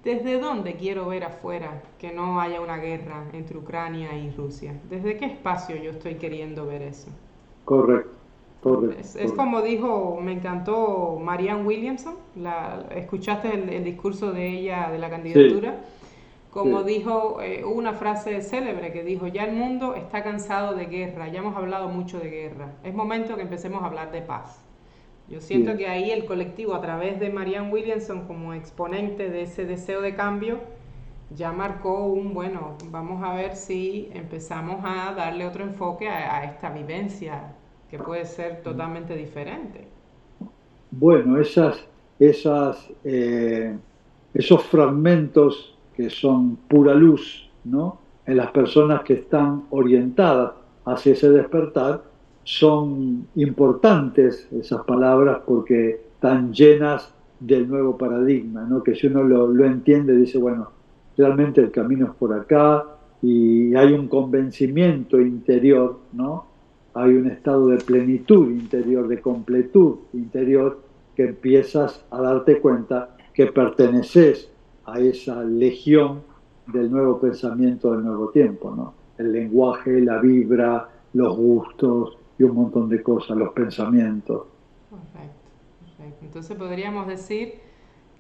¿desde dónde quiero ver afuera que no haya una guerra entre Ucrania y Rusia? ¿Desde qué espacio yo estoy queriendo ver eso? Correcto. Es como dijo, me encantó Marianne Williamson, ¿escuchaste el discurso de ella de la candidatura? Sí. Como dijo, una frase célebre que dijo, ya el mundo está cansado de guerra, ya hemos hablado mucho de guerra, es momento que empecemos a hablar de paz. Yo siento que ahí el colectivo, a través de Marianne Williamson como exponente de ese deseo de cambio, ya marcó bueno, vamos a ver si empezamos a darle otro enfoque a esta vivencia que puede ser totalmente diferente. Bueno, esos fragmentos que son pura luz, ¿no? En las personas que están orientadas hacia ese despertar, son importantes esas palabras porque están llenas del nuevo paradigma, ¿no? Que si uno lo entiende, dice, bueno, realmente el camino es por acá y hay un convencimiento interior, ¿no? Hay un estado de plenitud interior, de completud interior, que empiezas a darte cuenta que perteneces a esa legión del nuevo pensamiento del nuevo tiempo, ¿no? El lenguaje, la vibra, los gustos y un montón de cosas, los pensamientos. Perfecto. Entonces podríamos decir,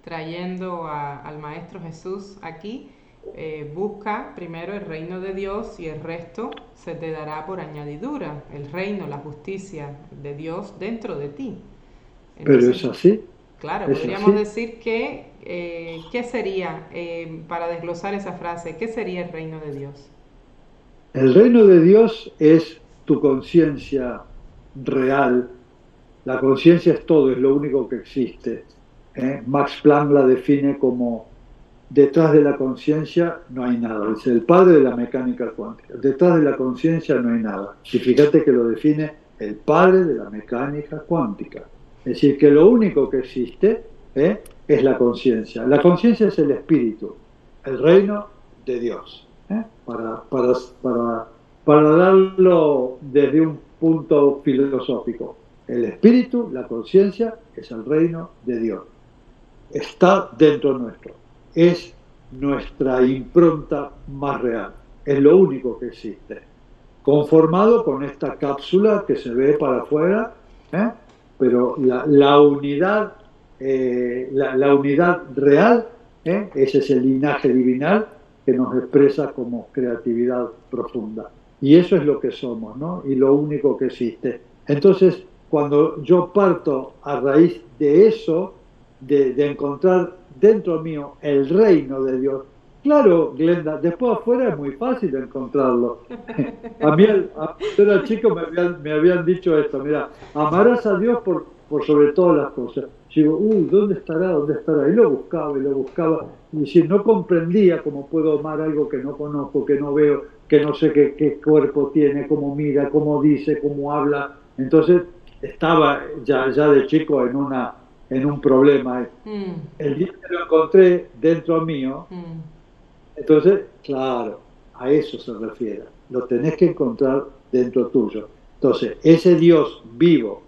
trayendo al Maestro Jesús aquí, busca primero el reino de Dios y el resto se te dará por añadidura, el reino, la justicia de Dios dentro de ti. Entonces, pero es así. Claro, podríamos decir que, ¿qué sería, para desglosar esa frase, qué sería el reino de Dios? El reino de Dios es tu conciencia real. La conciencia es todo, es lo único que existe. Max Planck la define como detrás de la conciencia no hay nada. Es el padre de la mecánica cuántica. Detrás de la conciencia no hay nada. Y fíjate que lo define el padre de la mecánica cuántica. Es decir, que lo único que existe es la conciencia. La conciencia es el espíritu, el reino de Dios. Para darlo desde un punto filosófico. El espíritu, la conciencia, es el reino de Dios. Está dentro nuestro. Es nuestra impronta más real. Es lo único que existe. Conformado con esta cápsula que se ve para afuera ¿eh? Pero la unidad, la unidad real, ese es el linaje divinal que nos expresa como creatividad profunda. Y eso es lo que somos, ¿no? Y lo único que existe. Entonces, cuando yo parto a raíz de eso, de encontrar dentro mío el reino de Dios, claro, Glenda, después afuera es muy fácil encontrarlo. A mí, cuando era chico me habían dicho esto, mira, amarás a Dios por sobre todas las cosas. Yo digo, uy, ¿dónde estará? ¿Dónde estará? Y lo buscaba, y si no comprendía cómo puedo amar algo que no conozco, que no veo, que no sé qué cuerpo tiene, cómo mira, cómo dice, cómo habla. Entonces estaba ya de chico en un problema. Mm, El día que lo encontré dentro mío, mm, entonces, claro, a eso se refiere. Lo tenés que encontrar dentro tuyo. Entonces, ese Dios vivo,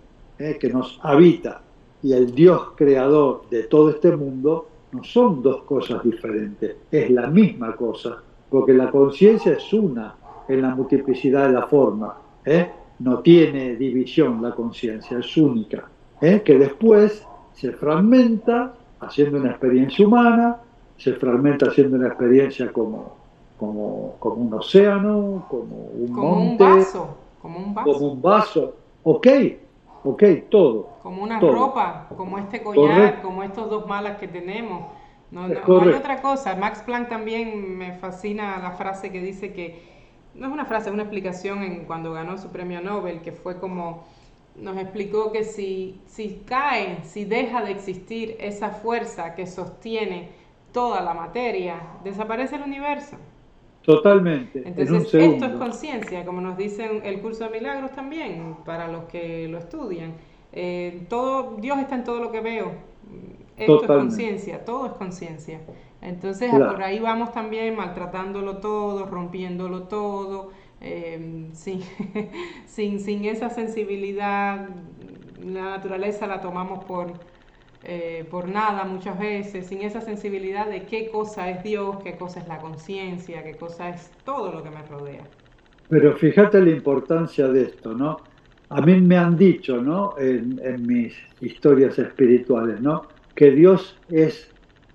que nos habita, y el Dios creador de todo este mundo no son dos cosas diferentes, es la misma cosa, porque la conciencia es una en la multiplicidad de la forma. No tiene división la conciencia, es única, que después se fragmenta haciendo una experiencia humana, se fragmenta haciendo una experiencia como un océano, como un como un monte, vaso, como un como vaso. un vaso. Ok, ok, todo, Como una todo. ropa, como este collar, Correcto, como estos dos malas que tenemos. es No hay correcto. otra cosa. Max Planck también me fascina la frase que dice que, no es una frase, es una explicación en cuando ganó su premio Nobel, que fue como, nos explicó que si cae, si deja de existir esa fuerza que sostiene toda la materia, desaparece el universo. Totalmente, en un Entonces, esto es segundo. conciencia, como nos dicen el curso de milagros también, para los que lo estudian. Todo, Dios está en todo lo que veo. Esto es Totalmente. conciencia, todo es conciencia. Entonces, por Claro. ahí vamos también maltratándolo todo, rompiéndolo todo, sin, sin esa sensibilidad. La naturaleza la tomamos por nada muchas veces, sin esa sensibilidad de qué cosa es Dios, qué cosa es la conciencia, qué cosa es todo lo que me rodea. Pero fíjate la importancia de esto, ¿no? A mí me han dicho, ¿no? En mis historias espirituales, ¿no? Que Dios es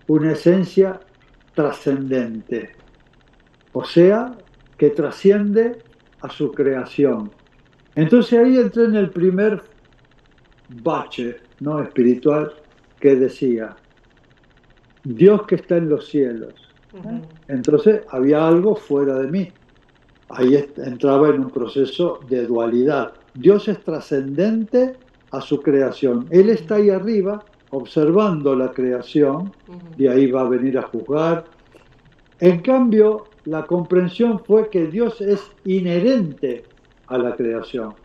una esencia trascendente, o sea, que trasciende a su creación. Entonces ahí entré en el primer bache, ¿no? Espiritual que decía, Dios que está en los cielos. ¿Eh? Ujú, Entonces había algo fuera de mí. Ahí entraba en un proceso de dualidad. Dios es trascendente a su creación. Él ujú, está ahí arriba observando la creación, ujú, de ahí va a venir a juzgar. En cambio, la comprensión fue que Dios es inherente a la creación.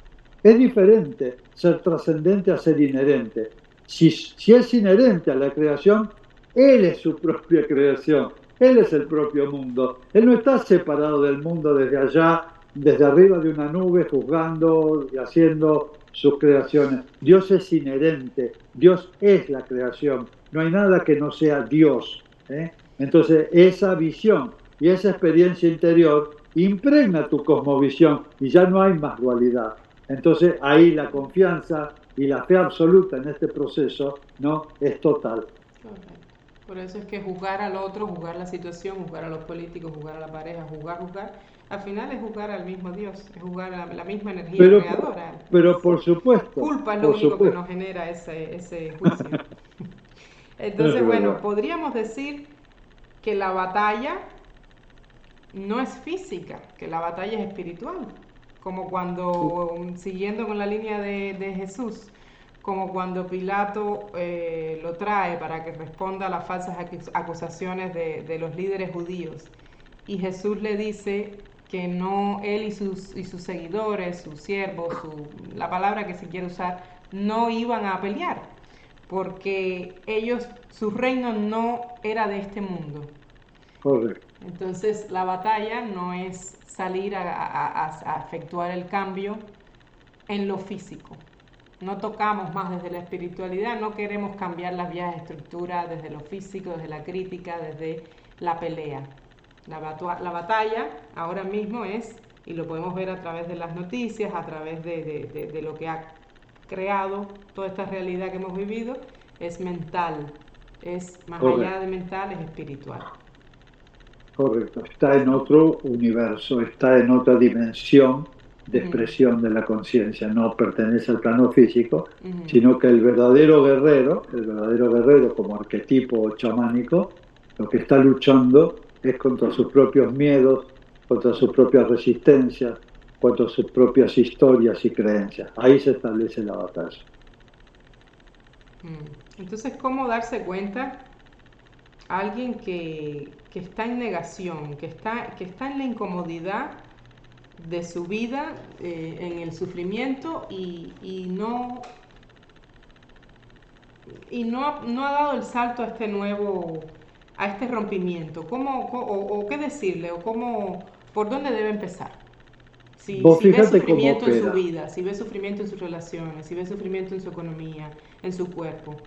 Es diferente ser trascendente a ser inherente. Si es inherente a la creación, Él es su propia creación. Él es el propio mundo. Él no está separado del mundo desde allá, desde arriba de una nube, juzgando y haciendo sus creaciones. Dios es inherente. Dios es la creación. No hay nada que no sea Dios. Entonces, esa visión y esa experiencia interior impregna tu cosmovisión y ya no hay más dualidad. Entonces, ahí la confianza y la fe absoluta en este proceso, ¿no? Es total. correcto. Por eso es que juzgar al otro, juzgar la situación, juzgar a los políticos, juzgar a la pareja, juzgar, al final es juzgar al mismo Dios, es juzgar a la misma energía Pero, creadora. pero por supuesto, Culpa es lo por único que supuesto, nos genera ese juicio. es Entonces, bueno, verdad. podríamos decir que la batalla no es física, que la batalla es espiritual, como cuando, siguiendo con la línea de Jesús, como cuando Pilato lo trae para que responda a las falsas acusaciones de los líderes judíos. Y Jesús le dice que no, él y sus seguidores, sus siervos, la palabra que se quiere usar, no iban a pelear, porque ellos, su reino no era de este mundo. Correcto. Entonces la batalla no es salir a efectuar el cambio en lo físico. No tocamos más desde la espiritualidad, no queremos cambiar las viejas estructuras desde lo físico, desde la crítica, desde la pelea. La batalla ahora mismo es, y lo podemos ver a través de las noticias, a través de lo que ha creado toda esta realidad que hemos vivido es mental, es más allá Correcto, de mental, es espiritual. correcto. Está en otro universo, está en otra dimensión de Ujú, expresión de la conciencia. No pertenece al plano físico, ujú, sino que el verdadero guerrero como arquetipo chamánico, lo que está luchando es contra sus propios miedos, contra sus propias resistencias, contra sus propias historias y creencias. Ahí se establece la batalla. Entonces, ¿cómo darse cuenta a alguien que está en negación, que está en la incomodidad de su vida, en el sufrimiento y no ha dado el salto a este nuevo, a este rompimiento? O qué decirle? ¿Por dónde debe empezar? Vos Si ve fíjate cómo sufrimiento en su opera. vida, si ve sufrimiento en sus relaciones, si ve sufrimiento en su economía, en su cuerpo,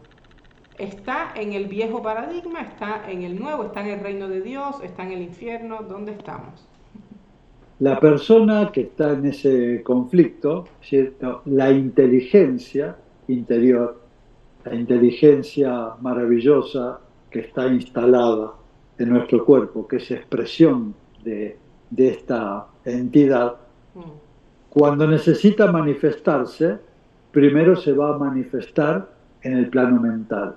¿está en el viejo paradigma? ¿Está en el nuevo? ¿Está en el reino de Dios? ¿Está en el infierno? ¿Dónde estamos? La persona que está en ese conflicto, ¿cierto? La inteligencia interior, la inteligencia maravillosa que está instalada en nuestro cuerpo, que es expresión de esta entidad, Mm, cuando necesita manifestarse, primero se va a manifestar en el plano mental,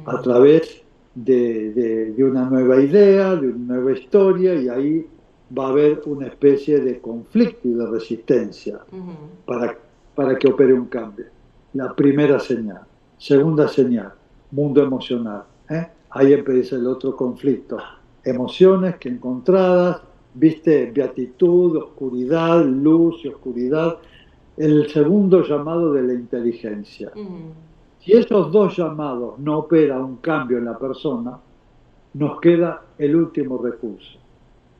a mm, través de una nueva idea, de una nueva historia, y ahí va a haber una especie de conflicto y de resistencia ujú, para, para que opere un cambio. La primera señal. Segunda señal, mundo emocional. Ahí empieza el otro conflicto. Emociones que encontradas, viste, beatitud, oscuridad, luz y oscuridad. El segundo llamado de la inteligencia. ujú. Si esos dos llamados no opera un cambio en la persona, nos queda el último recurso,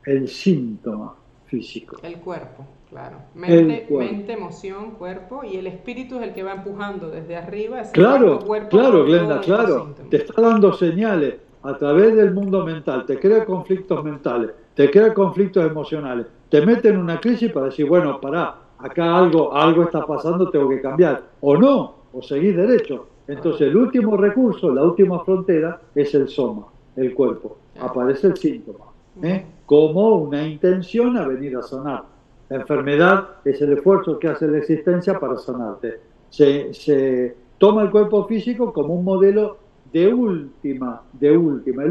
el síntoma físico, El cuerpo, claro. el Mente, cuerpo. emoción, cuerpo, y el espíritu es el que va empujando desde arriba ese cuarto Claro, cuerpo claro, con Glenda, todos estos claro. síntomas. Te está dando señales a través del mundo mental, te crea conflictos mentales, te crea conflictos emocionales, te mete en una crisis para decir, bueno, pará, acá algo está pasando, tengo que cambiar. O no, o seguir derecho. Entonces, el Correcto. último recurso, la última frontera, es el soma, el cuerpo. Claro. Aparece el síntoma, Ujú. como una intención a venir a sanar. La enfermedad es el esfuerzo que hace la existencia para sanarte. Se toma el cuerpo físico como un modelo el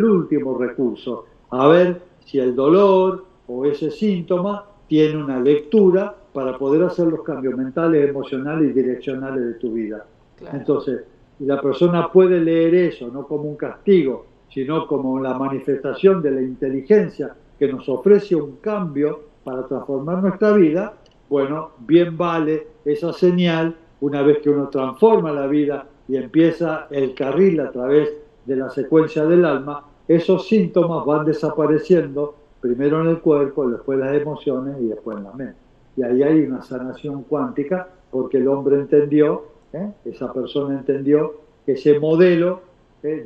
último recurso. A ver si el dolor o ese síntoma tiene una lectura para poder hacer los cambios mentales, emocionales y direccionales de tu vida. Claro. Entonces, la persona puede leer eso no como un castigo, sino como la manifestación de la inteligencia que nos ofrece un cambio para transformar nuestra vida. Bueno, bien vale esa señal una vez que uno transforma la vida y empieza el carril a través de la secuencia del alma, esos síntomas van desapareciendo primero en el cuerpo, después en las emociones y después en la mente. Y ahí hay una sanación cuántica porque el hombre entendió, esa persona entendió que ese modelo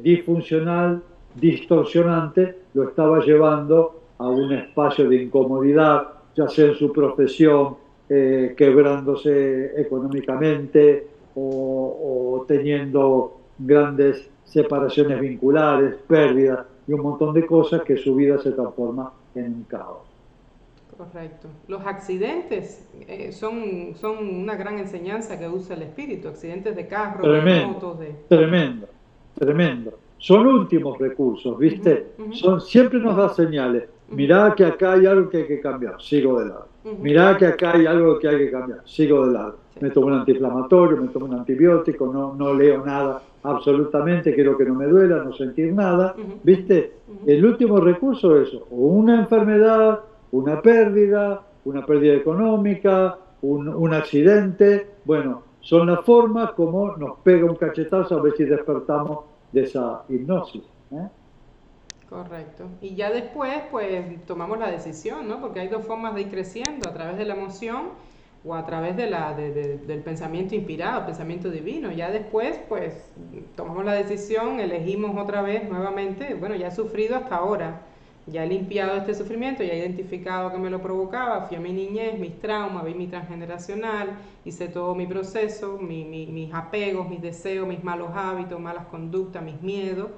disfuncional, distorsionante, lo estaba llevando a un espacio de incomodidad, ya sea en su profesión, quebrándose económicamente o teniendo grandes separaciones vinculares, pérdidas y un montón de cosas que su vida se transforma en un caos. Correcto. Los accidentes son una gran enseñanza que usa el espíritu. Accidentes de carro, de Tremendo, motos, de... tremendo, tremendo. Son últimos recursos, Ujú, ¿viste? ujú, Siempre nos da señales. ujú, Mirá que acá hay algo que hay que cambiar, sigo de lado. ujú. Mirá que acá hay algo que hay que cambiar, sigo de lado. Sí. Me tomo un antiinflamatorio, me tomo un antibiótico, no leo nada absolutamente, quiero que no me duela, no sentir nada, Ujú, ¿viste? ujú. El último recurso es o una enfermedad, una pérdida económica, un accidente. Bueno, son las formas como nos pega un cachetazo a ver si despertamos de esa hipnosis. ¿Eh? Correcto. Y ya después, pues, tomamos la decisión, ¿no? Porque hay dos formas de ir creciendo, a través de la emoción o a través del pensamiento inspirado, pensamiento divino. Ya después, pues, tomamos la decisión, elegimos otra vez, nuevamente, bueno, ya he sufrido hasta ahora, Ya he limpiado este sufrimiento, ya he identificado que me lo provocaba, fui a mi niñez, mis traumas, vi mi transgeneracional, hice todo mi proceso, mis apegos, mis deseos, mis malos hábitos, malas conductas, mis miedos,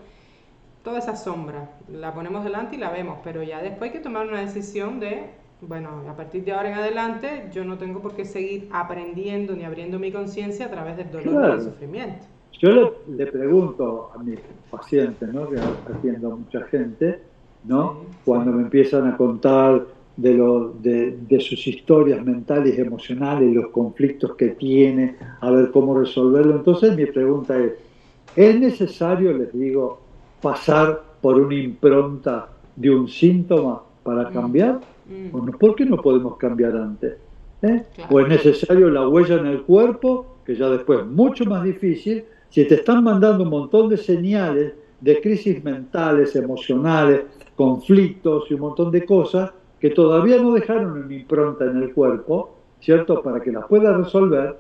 toda esa sombra, la ponemos delante y la vemos, pero ya después hay que tomar una decisión de, bueno, a partir de ahora en adelante yo no tengo por qué seguir aprendiendo ni abriendo mi conciencia a través del dolor y del sufrimiento. Yo le pregunto a mis pacientes, ¿no?, que atiendo a mucha gente, ¿no?, sí, cuando me empiezan a contar de sus historias mentales y emocionales, los conflictos que tiene, a ver cómo resolverlo. Entonces mi pregunta ¿es necesario, les digo, pasar por una impronta de un síntoma para cambiar? ¿Por qué no podemos cambiar antes? Claro. ¿O es necesario la huella en el cuerpo, que ya después es mucho más difícil, si te están mandando un montón de señales de crisis mentales, emocionales, conflictos y un montón de cosas que todavía no dejaron una impronta en el cuerpo, ¿cierto?, para que las puedas resolver,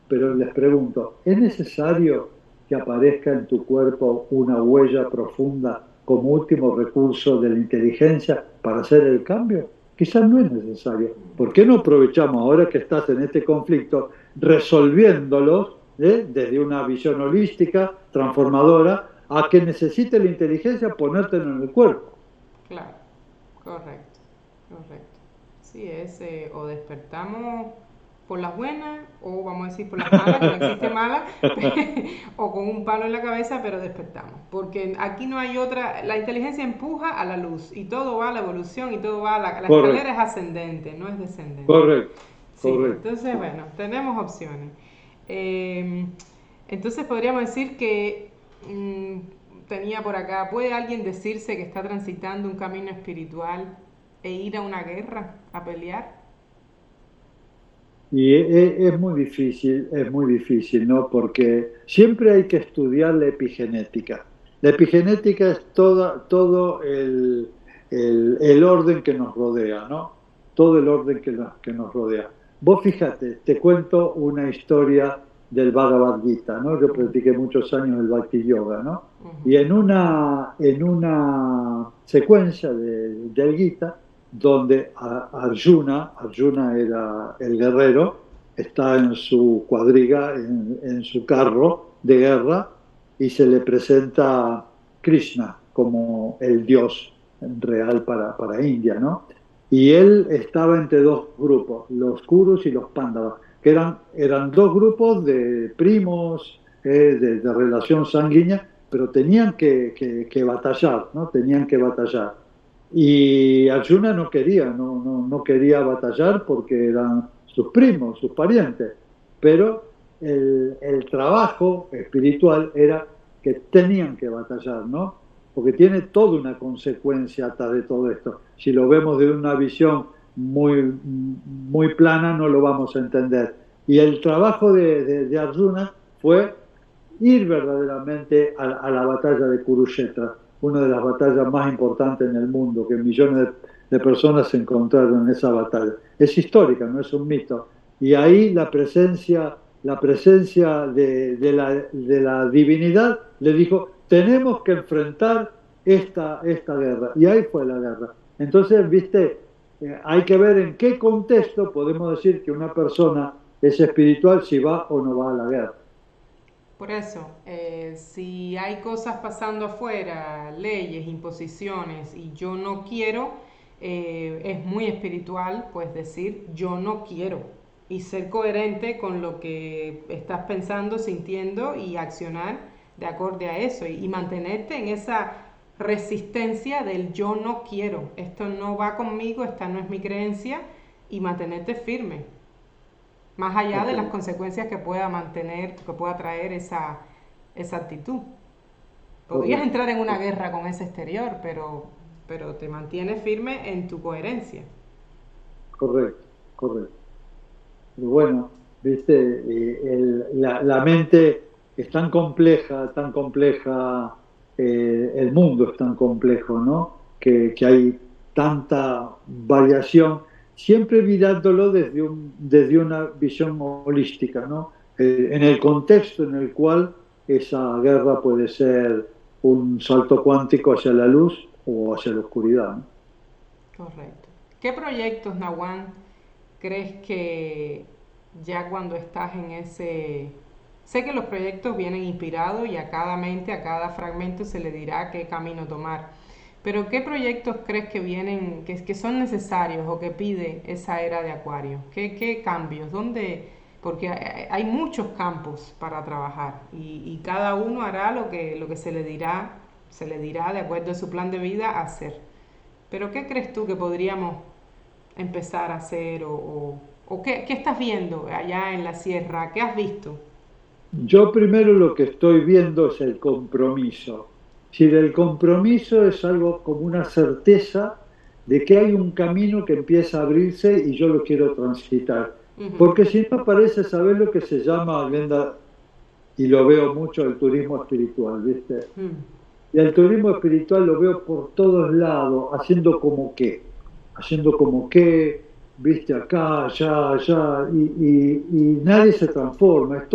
pero les pregunto, ¿es necesario que aparezca en tu cuerpo una huella profunda como último recurso de la inteligencia para hacer el cambio? Quizás no es necesario. ¿Por qué no aprovechamos ahora que estás en este conflicto resolviéndolos desde una visión holística, transformadora, a que necesite la inteligencia ponértelo en el cuerpo? Claro, correcto. Sí, es o despertamos por las buenas, o vamos a decir por las malas, que no existe mala, o con un palo en la cabeza, pero despertamos. Porque aquí no hay otra, la inteligencia empuja a la luz, y todo va a la evolución, y todo va a la escalera es ascendente, no es descendente. Correcto. Sí, entonces, bueno, tenemos opciones. Entonces podríamos decir que, tenía por acá, ¿puede alguien decirse que está transitando un camino espiritual e ir a una guerra, a pelear? Y es muy difícil, ¿no? Porque siempre hay que estudiar la epigenética. La epigenética es todo el orden que nos rodea, ¿no? Todo el orden que nos rodea. Vos fíjate, te cuento una historia del Bhagavad Gita, ¿no? Yo practiqué muchos años el Bhakti Yoga, ¿no? Y en una secuencia del Gita, donde Arjuna era el guerrero, está en su cuadriga, en su carro de guerra, y se le presenta Krishna como el dios real para India, ¿no? Y él estaba entre dos grupos, los Kurus y los Pándavas, que eran dos grupos de primos, de relación sanguínea, pero tenían que batallar, ¿no? Tenían que batallar. Y Arjuna no quería batallar porque eran sus primos, sus parientes, pero el trabajo espiritual era que tenían que batallar, ¿no? Porque tiene toda una consecuencia atrás de todo esto. Si lo vemos de una visión muy plana, no lo vamos a entender. Y el trabajo de Arjuna fue ir verdaderamente a la batalla de Kurukshetra, una de las batallas más importantes en el mundo, que millones de personas se encontraron en esa batalla. Es histórica, no es un mito. Y ahí la presencia de la divinidad le dijo, tenemos que enfrentar esta guerra. Y ahí fue la guerra. Entonces, viste, hay que ver en qué contexto podemos decir que una persona es espiritual, si va o no va a la guerra. Por eso, si hay cosas pasando afuera, leyes, imposiciones, y yo no quiero, es muy espiritual, pues decir yo no quiero, y ser coherente con lo que estás pensando, sintiendo y accionar de acorde a eso, y mantenerte en esa resistencia del yo no quiero, esto no va conmigo, esta no es mi creencia, y mantenerte firme. Más allá de las consecuencias que pueda traer esa actitud. Podrías entrar en una guerra con ese exterior, pero te mantienes firme en tu coherencia. Correcto. Bueno, viste, la mente es tan compleja, el mundo es tan complejo, ¿no? Que hay tanta variación, siempre mirándolo desde una visión holística, ¿no? En el contexto en el cual esa guerra puede ser un salto cuántico hacia la luz, o hacia la oscuridad, ¿no? Correcto. ¿Qué proyectos, Nawan, crees que ya cuando estás en ese... Sé que los proyectos vienen inspirados y a cada mente, a cada fragmento se le dirá qué camino tomar, pero ¿qué proyectos crees que vienen, que son necesarios o que pide esa era de Acuario? ¿Qué cambios? ¿Dónde? Porque hay muchos campos para trabajar y cada uno hará lo que se le dirá de acuerdo a su plan de vida hacer. Pero ¿qué crees tú que podríamos empezar a hacer o qué estás viendo allá en la sierra? ¿Qué has visto? Yo primero lo que estoy viendo es el compromiso. Si el compromiso es algo como una certeza de que hay un camino que empieza a abrirse y yo lo quiero transitar. Ujú. Porque si no parece saber lo que se llama, Glenda, y lo veo mucho, el turismo espiritual, ¿viste? Mm. Y el turismo espiritual lo veo por todos lados, haciendo como que, viste, acá, allá, allá, y nadie se transforma, es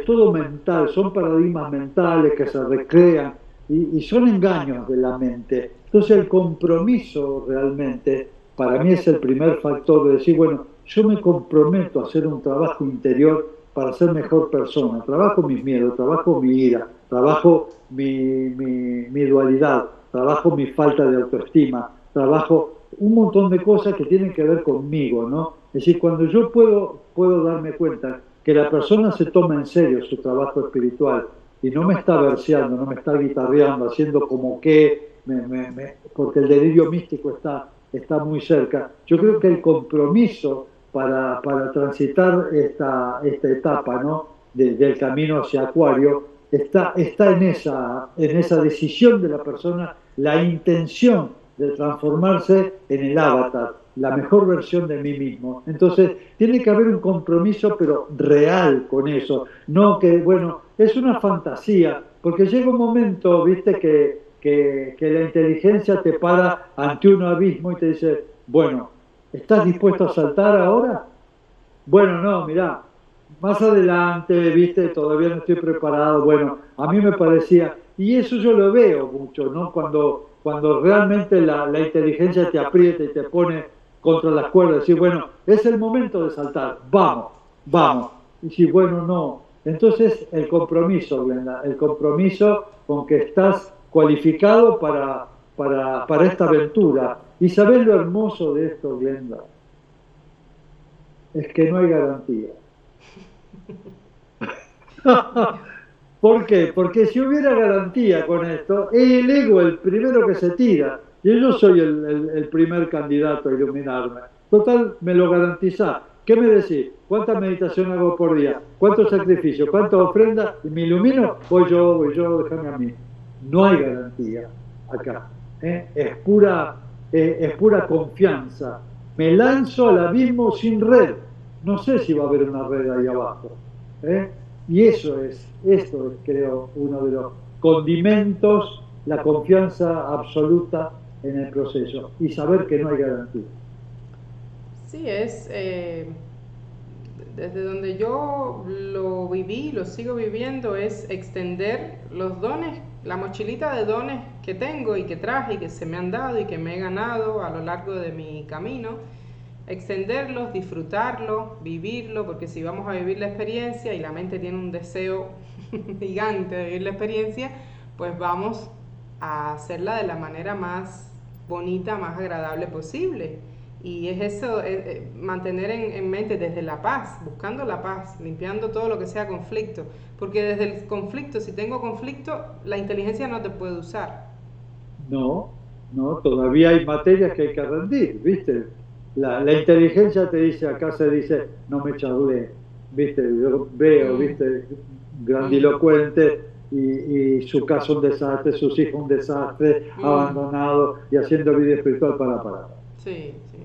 todo mental, son paradigmas mentales que se recrean y son engaños de la mente. Entonces el compromiso realmente, para mí es el primer factor de decir, bueno, yo me comprometo a hacer un trabajo interior para ser mejor persona, trabajo mis miedos, trabajo mi ira, trabajo mi dualidad, trabajo mi falta de autoestima, trabajo un montón de cosas que tienen que ver conmigo, ¿no? Es decir, cuando yo puedo darme cuenta que la persona se toma en serio su trabajo espiritual y no me está verseando, no me está guitarreando, haciendo como que, porque el delirio místico está muy cerca. Yo creo que el compromiso para transitar esta etapa, ¿no? Del camino hacia Acuario está en esa decisión de la persona, la intención de transformarse en el avatar, la mejor versión de mí mismo. Entonces, tiene que haber un compromiso, pero real con eso. No que, bueno, es una fantasía, porque llega un momento, viste, que la inteligencia te para ante un abismo y te dice, bueno, ¿estás dispuesto a saltar ahora? Bueno, no, mirá, más adelante, viste, todavía no estoy preparado. Bueno, a mí me parecía, y eso yo lo veo mucho, ¿no? Cuando realmente la inteligencia te aprieta y te pone contra las cuerdas, decir, bueno, es el momento de saltar, vamos, vamos. Y si, bueno, no. Entonces, el compromiso, Glenda, el compromiso con que estás cualificado para esta aventura. Y sabés lo hermoso de esto, Glenda, es que no hay garantía. ¿Por qué? Porque si hubiera garantía con esto, es el ego el primero que se tira. Y yo soy el primer candidato a iluminarme. Total, me lo garantizás. ¿Qué me decís? ¿Cuánta meditación hago por día? ¿Cuánto sacrificio? ¿Cuántas ofrendas? ¿Y me ilumino? Voy yo, déjame a mí. No hay garantía acá. ¿Eh? Es pura confianza. Me lanzo al abismo sin red. No sé si va a haber una red ahí abajo. ¿Eh? Y esto es, creo, uno de los condimentos, la confianza absoluta en el proceso y saber que no hay garantía. Sí, desde donde yo lo viví, lo sigo viviendo, es extender los dones, la mochilita de dones que tengo y que traje y que se me han dado y que me he ganado a lo largo de mi camino, extenderlos, disfrutarlo, vivirlo, porque si vamos a vivir la experiencia y la mente tiene un deseo gigante de vivir la experiencia, pues vamos a hacerla de la manera más bonita, más agradable posible. Y es eso, mantener en mente desde la paz, buscando la paz, limpiando todo lo que sea conflicto. Porque desde el conflicto, si tengo conflicto, la inteligencia no te puede usar. No, no, todavía hay materias que hay que rendir, ¿viste? La inteligencia te dice, acá se dice, no me charlé, ¿viste? Yo veo, Mm, ¿viste? mm, Grandilocuente y su casa un desastre, sus hijos un desastre, mm. abandonado y haciendo vida espiritual para. Sí, sí,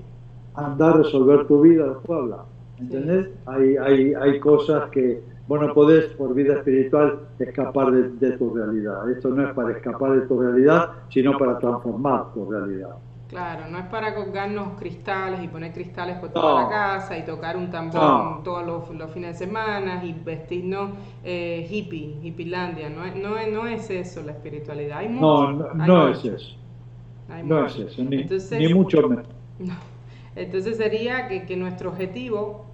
Andar a resolver tu vida, después hablar. sí, ¿Entendés? sí. Hay cosas que, bueno, podés por vida espiritual escapar de tu realidad. Esto no es para escapar de tu realidad, sino para transformar tu realidad. Claro, no es para colgarnos cristales y poner cristales por toda la No, casa y tocar un tambor no, todos los fines de semana y vestirnos hippielandia. No es eso la espiritualidad. Hay no, mucho, no, hay no es mucho. eso. hay No mucho. es eso, Entonces, ni mucho menos. no. Entonces sería que nuestro objetivo,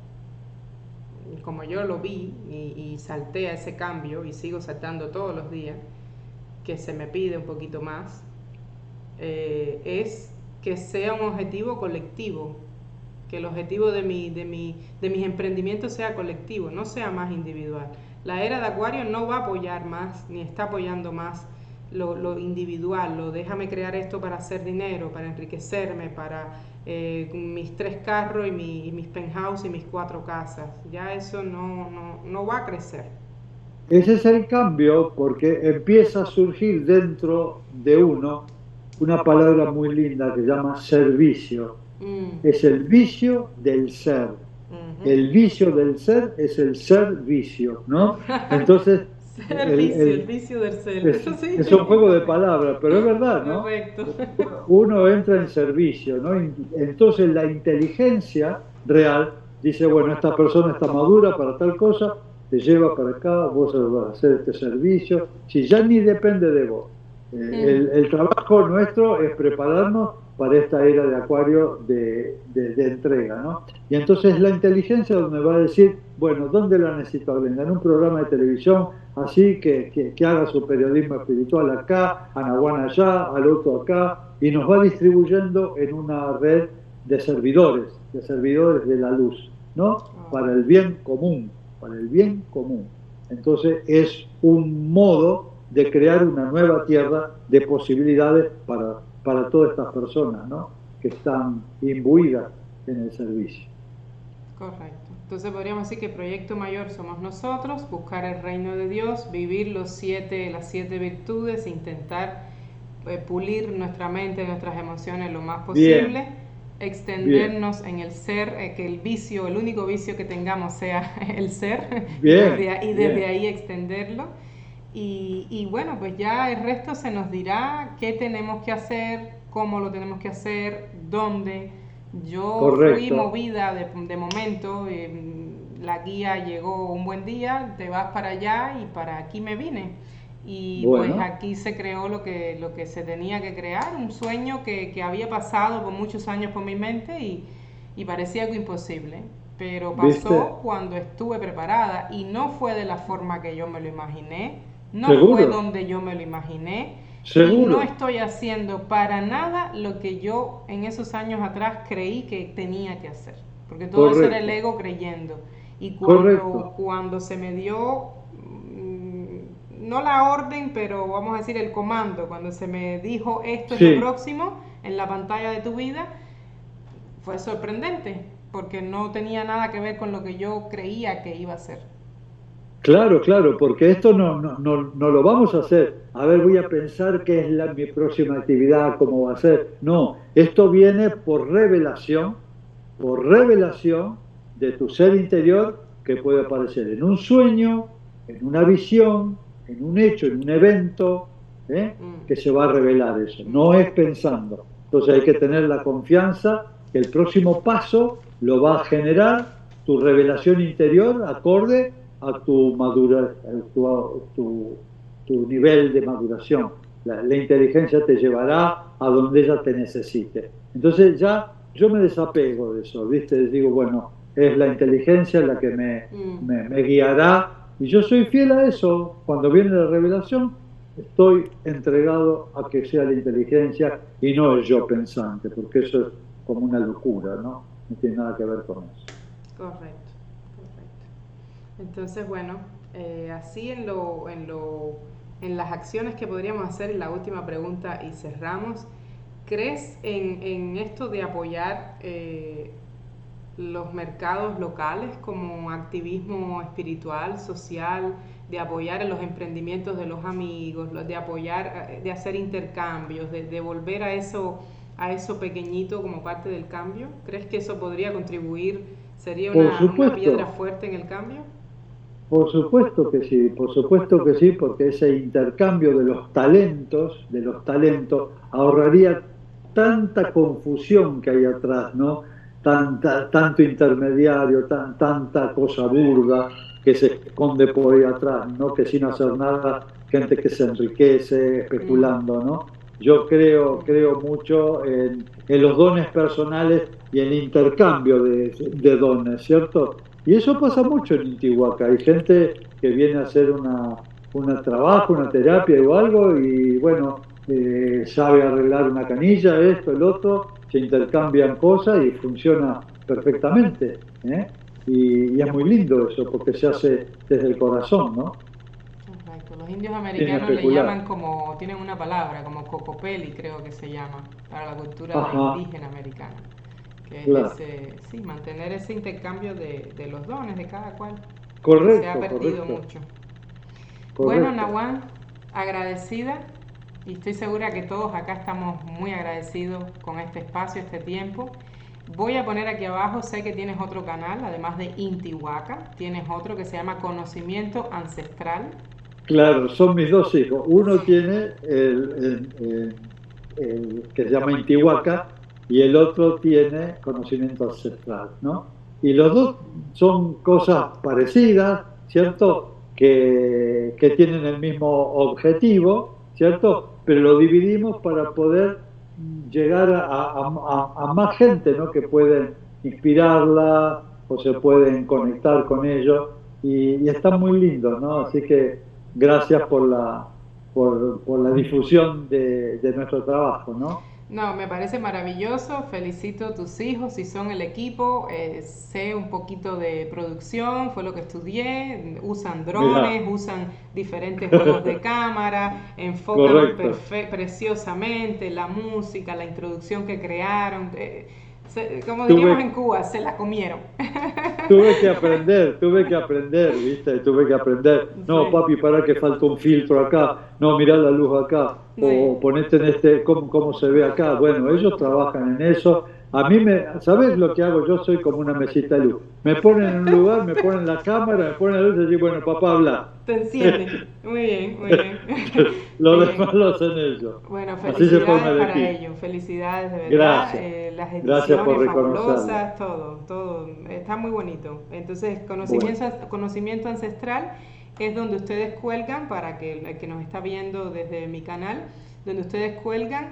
como yo lo vi y salté a ese cambio y sigo saltando todos los días, que se me pide un poquito más, es que sea un objetivo colectivo, que el objetivo de mis emprendimientos sea colectivo, no sea más individual. La era de Acuario no va a apoyar más, ni está apoyando más lo individual, déjame crear esto para hacer dinero, para enriquecerme, para mis 3 carros y mis penthouse y mis 4 casas. Ya eso no va a crecer. Ese es el cambio porque empieza a surgir dentro de uno una palabra muy linda que se llama servicio. Es el vicio del ser. El vicio del ser es el servicio, ¿no? Entonces, el vicio del ser. Es un juego de palabras, pero es verdad, ¿no? Correcto. Uno entra en servicio, ¿no? Entonces la inteligencia real dice, bueno, esta persona está madura para tal cosa, te lleva para acá, vos vas a hacer este servicio, si ya ni depende de vos. El trabajo nuestro es prepararnos para esta era de Acuario de entrega, ¿no? Y entonces la inteligencia donde va a decir, bueno, ¿dónde la necesito? En un programa de televisión, así que haga su periodismo espiritual acá, a Nahuan allá, al otro acá, y nos va distribuyendo en una red de servidores de la luz, ¿no? Para el bien común, para el bien común. Entonces es un modo de crear una nueva tierra de posibilidades para todas estas personas, ¿no? Que están imbuidas en el servicio. Correcto. Entonces podríamos decir que el proyecto mayor somos nosotros, buscar el reino de Dios, vivir las 7 virtudes, intentar pulir nuestra mente, nuestras emociones lo más posible, extendernos en el ser, que el único vicio que tengamos sea el ser, y desde ahí extenderlo. Y bueno, pues ya el resto se nos dirá qué tenemos que hacer, cómo lo tenemos que hacer, dónde. Yo fui movida de momento, la guía llegó un buen día, te vas para allá y para aquí me vine. Y pues aquí se creó lo que se tenía que crear, un sueño que había pasado por muchos años por mi mente y parecía algo imposible. Pero pasó cuando estuve preparada y no fue de la forma que yo me lo imaginé, no fue donde yo me lo imaginé. Y no estoy haciendo para nada lo que yo en esos años atrás creí que tenía que hacer. Porque todo eso era el ego creyendo. Y cuando se me dio, no la orden, pero vamos a decir el comando, cuando se me dijo esto es lo próximo en la pantalla de tu vida, fue sorprendente. Porque no tenía nada que ver con lo que yo creía que iba a ser. Claro, porque esto no lo vamos a hacer. A ver, voy a pensar qué es mi próxima actividad, cómo va a ser. No, esto viene por revelación de tu ser interior que puede aparecer en un sueño, en una visión, en un hecho, en un evento, que se va a revelar eso. No es pensando. Entonces hay que tener la confianza que el próximo paso lo va a generar tu revelación interior acorde a tu madurez, tu nivel de maduración. La inteligencia te llevará a donde ella te necesite. Entonces ya yo me desapego de eso, ¿viste? Digo, bueno, es la inteligencia la que me guiará y yo soy fiel a eso. Cuando viene la revelación, estoy entregado a que sea la inteligencia y no el yo pensante, porque eso es como una locura, ¿no? No tiene nada que ver con eso. Correcto. Entonces, bueno, así en las acciones que podríamos hacer, en la última pregunta y cerramos, ¿crees en esto de apoyar los mercados locales como activismo espiritual, social, de apoyar en los emprendimientos de los amigos, de apoyar, de hacer intercambios, de volver a eso pequeñito como parte del cambio? ¿Crees que eso podría contribuir, sería una piedra fuerte en el cambio? Por supuesto que sí, porque ese intercambio de los talentos ahorraría tanta confusión que hay atrás, ¿no? Tanto intermediario, tanta cosa burda que se esconde por ahí atrás, ¿no? Que sin hacer nada, gente que se enriquece especulando, ¿no? yo creo mucho en los dones personales y el intercambio de dones, ¿cierto? Y eso pasa mucho en Intihuaca. Hay gente que viene a hacer una trabajo, una terapia o algo, y bueno, sabe arreglar una canilla, esto, el otro, se intercambian cosas y funciona perfectamente, ¿eh? Y es muy lindo eso, porque se hace desde el corazón, ¿no? Correcto. Los indios Sin americanos le especular. llaman como, tienen una palabra, como cocopeli creo que se llama, para la cultura de Ajá, indígena americana, que es claro. ese, sí, mantener ese intercambio de los dones de cada cual, que se ha Correcto, perdido correcto, mucho. Bueno, correcto. Nahuan, agradecida y estoy segura que todos acá estamos muy agradecidos con este espacio, este tiempo. Voy a poner aquí abajo, sé que tienes otro canal, además de Intihuaca, tienes otro que se llama Conocimiento Ancestral. Claro, son mis dos hijos. Uno tiene el que se llama Intihuaca y el otro tiene conocimiento ancestral, ¿no? Y los dos son cosas parecidas, ¿cierto? Que tienen el mismo objetivo, ¿cierto? Pero lo dividimos para poder llegar a más gente, ¿no? Que pueden inspirarla o se pueden conectar con ellos y están muy lindos, ¿no? Así que gracias por la difusión de nuestro trabajo, ¿no? No, me parece maravilloso, felicito a tus hijos si son el equipo, sé un poquito de producción, fue lo que estudié, usan Mirá, drones, usan diferentes juegos de cámara, enfocan correcto. preciosamente la música, la introducción que crearon, como diríamos Tuve, en Cuba, se la comieron. tuve que aprender, ¿viste? Tuve que aprender. No, Sí, papi, para que falta un filtro acá. No, mirá la luz acá. sí. O ponete en este, cómo se ve acá. Bueno, ellos trabajan en eso. A mí ¿sabes lo que hago? Yo soy como una mesita de luz. Me ponen en un lugar, me ponen la cámara, me ponen la luz y digo, bueno, papá, habla. Te encienden. Muy bien, muy bien. Lo demás Bien. lo hacen ellos. Bueno, Así se forma felicidades el para equipo. ellos, felicidades de verdad, Gracias. las Gracias por ediciones reconocerlo. fabulosas, todo, todo, está muy bonito. Entonces, Bueno, conocimiento ancestral es donde ustedes cuelgan, para que el que nos está viendo desde mi canal, donde ustedes cuelgan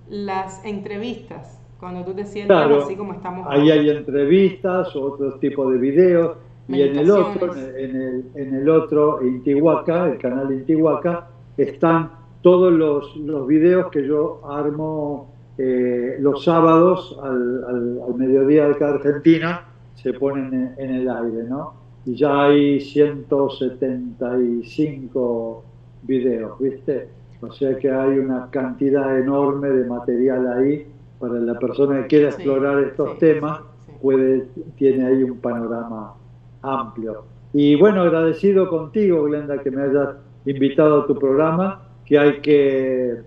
las entrevistas, cuando tú te sientas así claro, como estamos ahí ahora, hay entrevistas, otro tipo de videos, y en el otro, meditaciones. en el otro, Intihuaca, el canal Intihuaca, están todos los videos que yo armo los sábados al mediodía de cada Argentina, se ponen en el aire, ¿no? Y ya hay 175 videos, ¿viste? O sea que hay una cantidad enorme de material ahí para la persona que quiera Sí, explorar sí, estos sí, temas, sí. tiene ahí un panorama amplio. Y bueno, agradecido contigo, Glenda, que me hayas invitado a tu programa, que hay que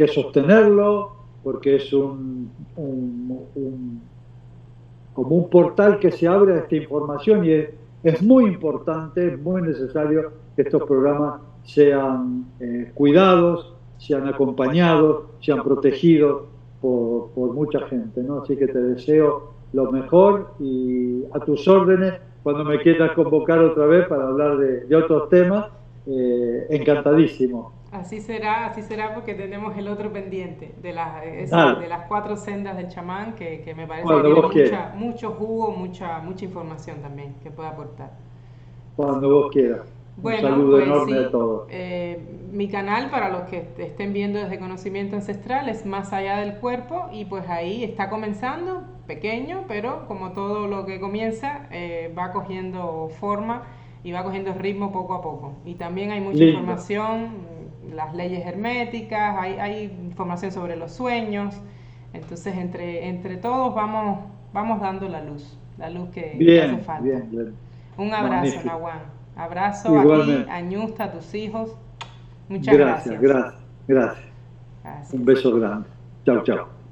sostenerlo, porque es como un portal que se abre a esta información y es muy importante, es muy necesario que estos programas sean cuidados, sean acompañados, sean protegidos por mucha gente, ¿no? Así que te deseo lo mejor y a tus órdenes cuando me quieras convocar otra vez para hablar de otros temas, encantadísimo. Así será porque tenemos el otro pendiente de Dale, las cuatro sendas del chamán que me parece que cuando tiene vos quieras, mucho jugo, mucha información también que puede aportar. cuando vos quieras. Un Bueno, saludo pues enorme a sí, todos. mi canal para los que estén viendo desde Conocimiento Ancestral es Más Allá del Cuerpo y pues ahí está comenzando, pequeño, pero como todo lo que comienza va cogiendo forma y va cogiendo ritmo poco a poco. Y también hay mucha Lindo. información, las leyes herméticas, hay información sobre los sueños, entonces entre todos vamos dando la luz que hace Bien, falta. bien, bien. Un abrazo, Magnífico. Nahuan. Abrazo a ti, Igualmente. a Ñusta, a tus hijos. Muchas Gracias, gracias. gracias, gracias. Un Gracias. beso grande. Chau, chau.